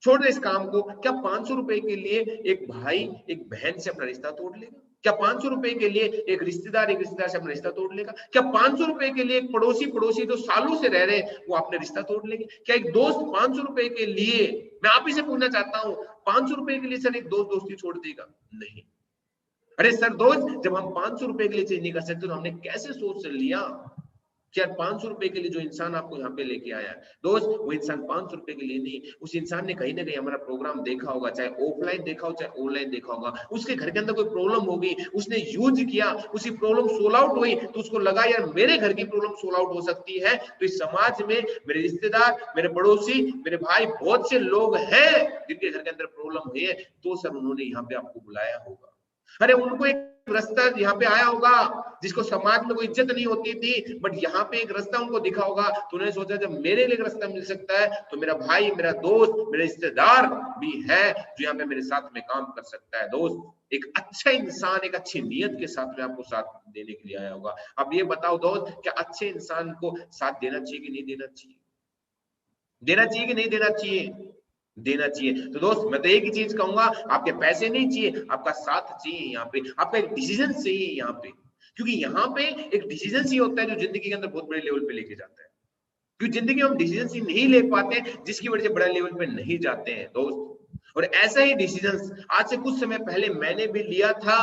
छोड़ दे इस काम को। क्या 500 रुपए के लिए एक भाई एक बहन से अपना रिश्ता तोड़ लेगा? क्या 500 रुपए के लिए एक रिश्तेदार से अपना रिश्ता तोड़ लेगा? क्या 500 रुपए के लिए एक पड़ोसी जो सालों से रह रहे वो अपने रिश्ता तोड़ लेंगे? क्या एक दोस्त 500 रुपए के लिए, मैं आप ही से पूछना चाहता हूँ, 500 रुपए के लिए सर एक दोस्त दोस्ती छोड़ देगा? नहीं। अरे सर दोस्त जब हम 500 रुपए के लिए चेंज नहीं कर सकते तो हमने कैसे सोच लिया यार 500 रुपए के लिए जो इंसान आपको यहाँ पे लेके आया दोस्त, वो इंसान 500 रुपए के लिए नहीं, उस इंसान ने कहीं ना कहीं हमारा प्रोग्राम देखा होगा, चाहे ऑफलाइन देखा हो चाहे ऑनलाइन देखा होगा, उसके घर के अंदर कोई प्रॉब्लम होगी, उसने यूज किया, उसी प्रॉब्लम सोल्व आउट हुई तो उसको लगा यार मेरे घर की प्रॉब्लम सोल्व आउट हो सकती है, तो इस समाज में मेरे रिश्तेदार, मेरे पड़ोसी, मेरे भाई, बहुत से लोग हैं जिनके घर के अंदर प्रॉब्लम हुई है, तो सर उन्होंने यहाँ पे आपको बुलाया होगा। अरे उनको एक रास्ता यहाँ पे आया होगा जिसको समाज में कोई इज्जत नहीं होती थी, बट यहाँ पे एक रास्ता उनको दिखा होगा, तो उन्होंने सोचा जब मेरे लिए एक रास्ता मिल सकता है तो मेरा भाई, मेरा दोस्त, मेरा रिश्तेदार भी है जो यहाँ पे मेरे साथ में काम कर सकता है। दोस्त, एक अच्छा इंसान एक अच्छी नीयत के साथ में आपको साथ देने के लिए आया होगा। अब ये बताओ दोस्त, क्या अच्छे इंसान को साथ देना चाहिए कि नहीं देना चाहिए? देना चाहिए कि नहीं देना चाहिए? देना चाहिए। तो दोस्त, मैं तो एक ही चीज कहूंगा, आपके पैसे नहीं चाहिए, आपका साथ चाहिए, यहाँ पे आपका एक डिसीजन चाहिए यहाँ पे, क्योंकि यहाँ पे एक डिसीजन ही होता है जो जिंदगी के अंदर बहुत बड़े लेवल पे लेके जाता है। क्योंकि जिंदगी में हम डिसीजन ही नहीं ले पाते, जिसकी वजह से बड़े लेवल पे नहीं जाते हैं दोस्त। और ऐसा ही डिसीजन आज से कुछ समय पहले मैंने भी लिया था।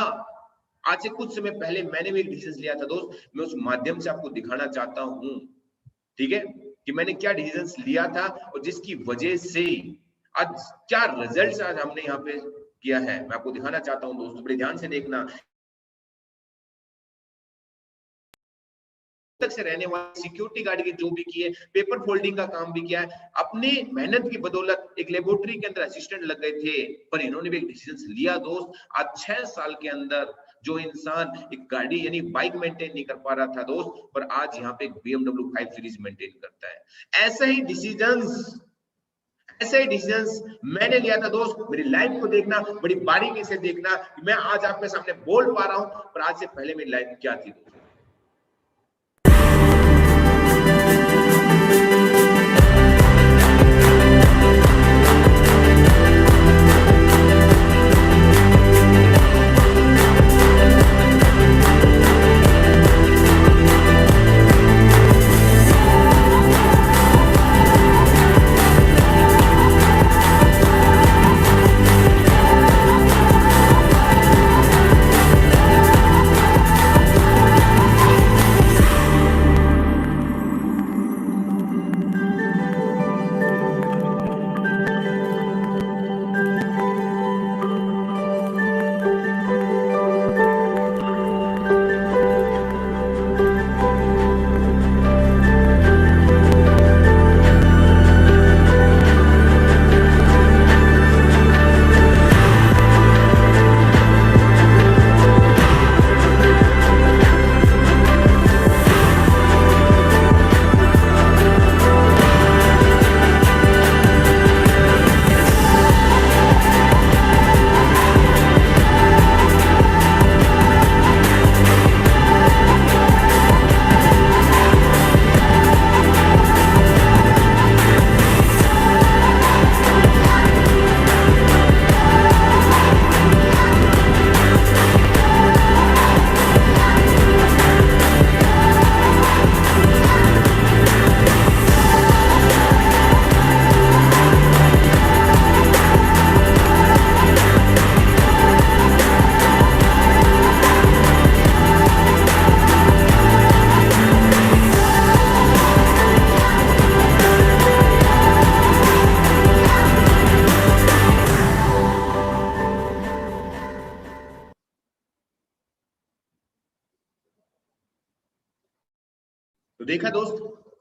आज से कुछ समय पहले मैंने भी एक डिसीजन लिया था दोस्त, मैं उस माध्यम से आपको दिखाना चाहता हूँ, ठीक है, कि मैंने क्या डिसीजन लिया था और जिसकी वजह से आज क्या रिजल्ट्स आज हमने यहाँ पे किया है, मैं आपको दिखाना चाहता हूँ दोस्तों, बड़े ध्यान से देखना। तक से रहने वाले सिक्योरिटी गार्ड की जो भी किए, पेपर फोल्डिंग का काम भी किया है, अपने मेहनत की बदौलत एक लेबोरेटरी के अंदर असिस्टेंट लग गए थे, पर इन्होंने भी एक डिसीजन लिया दोस्त। आज 6 साल के अंदर जो इंसान एक गाड़ी यानी बाइक मेंटेन नहीं कर पा रहा था दोस्त, पर आज यहाँ पे एक BMW 5 सीरीज मेंटेन करता है। ऐसे ही डिसीजंस मैंने लिया था दोस्त। मेरी लाइफ को देखना, बड़ी बारीकी से देखना, मैं आज आपके सामने बोल पा रहा हूं, पर आज से पहले मेरी लाइफ क्या थी दोस्त। तो देखा दोस्त,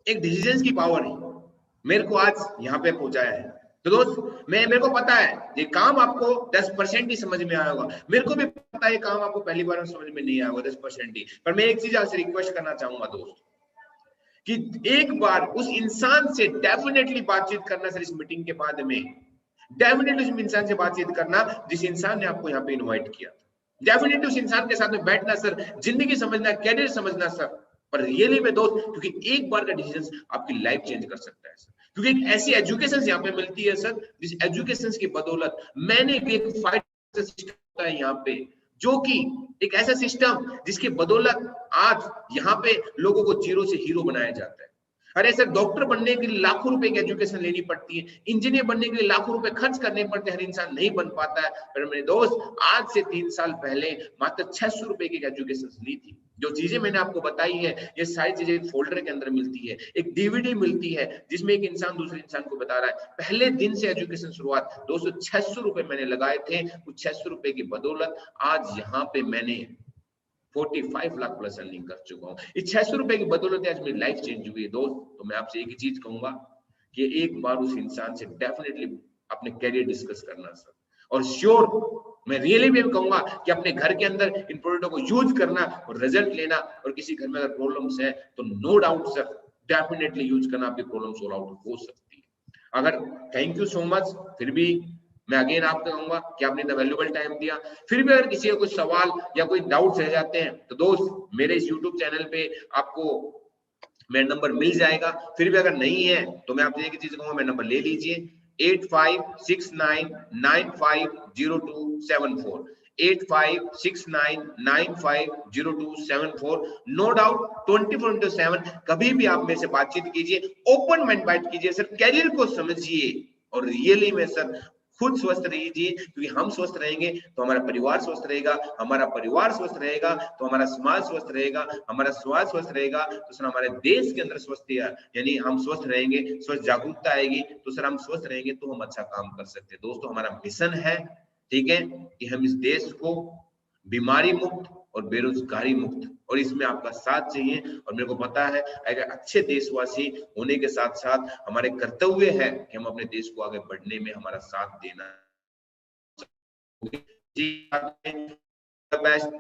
एक डिसीजन की पावर है मेरे को आज यहाँ पे पहुंचाया है। तो दोस्त, मेरे को पता है ये काम आपको 10% ही समझ में आया होगा, मेरे को भी पता है ये काम आपको पहली बार में समझ में नहीं आया होगा 10% ही, पर मैं एक चीज आपसे रिक्वेस्ट करना चाहूंगा दोस्त, कि एक बार उस इंसान से डेफिनेटली बातचीत करना सर, इस मीटिंग के बाद में डेफिनेटली उस इंसान से बातचीत करना जिस इंसान ने आपको यहाँ पे इन्वाइट किया था। डेफिनेटली उस इंसान के साथ में बैठना सर, जिंदगी समझना, कैरियर समझना सर, पर रियली में दोस्त, क्योंकि एक बार का डिसीजन आपकी लाइफ चेंज कर सकता है सर। क्योंकि एक ऐसी एजुकेशन यहाँ पे मिलती है सर, जिस एजुकेशन की बदौलत मैंने भी एक फाइट सिस्टम होता है यहाँ पे, जो कि एक ऐसा सिस्टम जिसकी बदौलत आज यहाँ पे लोगों को जीरो से हीरो बनाया जाता है। अरे सर, डॉक्टर बनने के लिए लाखों रुपए की एजुकेशन लेनी पड़ती है, इंजीनियर बनने के लिए लाखों रुपए खर्च करने पड़ते हैं, हर इंसान नहीं बन पाता है। पर मेरे दोस्त, आज से 3 साल पहले मात्र 600 रुपए की एजुकेशन ली थी। जो चीजें मैंने आपको बताई है, ये सारी चीजें एक फोल्डर के अंदर मिलती है, एक डीवीडी मिलती है, जिसमें एक इंसान दूसरे इंसान को बता रहा है। पहले दिन से एजुकेशन शुरुआत दोस्तों 600 रुपए मैंने लगाए थे, उस 600 रुपए की बदौलत आज यहाँ पे मैंने 45 लाख प्लस अर्निंग कर चुका हूँ। इस 600 रुपए की बदौलत आज मेरी लाइफ चेंज हुई है दोस्त। तो मैं आपसे एक ही चीज कहूंगा कि एक बार उस इंसान से डेफिनेटली अपने कैरियर डिस्कस करना सर, और श्योर मैं रियली भी कहूंगा कि अपने घर के अंदर इन प्रोडक्टों को यूज करना और रिजल्ट लेना, और किसी घर में अगर प्रॉब्लम्स है तो no doubt sir definitely use करना, आपकी प्रॉब्लम सोल्व आउट हो सकती है। अगर थैंक यू सो मच, फिर भी मैं अगेन आपको कहूंगा कि आपने इतना वैल्यूएबल टाइम दिया। फिर भी अगर किसी का कोई सवाल या कोई डाउट्स रह जाते हैं तो दोस्त मेरे इस यूट्यूब चैनल पे आपको मेरा नंबर मिल जाएगा। फिर भी अगर नहीं है तो मैं आपसे एक चीज कहूंगा, मेरा नंबर ले लीजिए 8569950274 8569950274। नो डाउट 24/7 कभी भी आप मेरे से बातचीत कीजिए, ओपन माइंड बात कीजिए सर, कैरियर को समझिए और रियली में सर खुद स्वस्थ रहिए, क्योंकि हम स्वस्थ रहेंगे तो हमारा परिवार स्वस्थ रहेगा, हमारा परिवार स्वस्थ रहेगा तो हमारा समाज स्वस्थ रहेगा, हमारा समाज स्वस्थ रहेगा तो सर हमारे देश के अंदर स्वस्थ है, यानी हम स्वस्थ रहेंगे, स्वस्थ जागरूकता आएगी तो सर हम स्वस्थ रहेंगे तो हम अच्छा काम कर सकते हैं। दोस्तों हमारा मिशन है, ठीक है, कि हम इस देश को बीमारी मुक्त और बेरोजगारी मुक्त, और इसमें आपका साथ चाहिए। और मेरे को पता है अगर अच्छे देशवासी होने के साथ साथ हमारे कर्तव्य है कि हम अपने देश को आगे बढ़ने में हमारा साथ देना।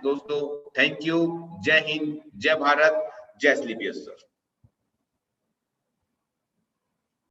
दोस्तों थैंक यू, जय हिंद, जय भारत, जय स्लीपियस सर।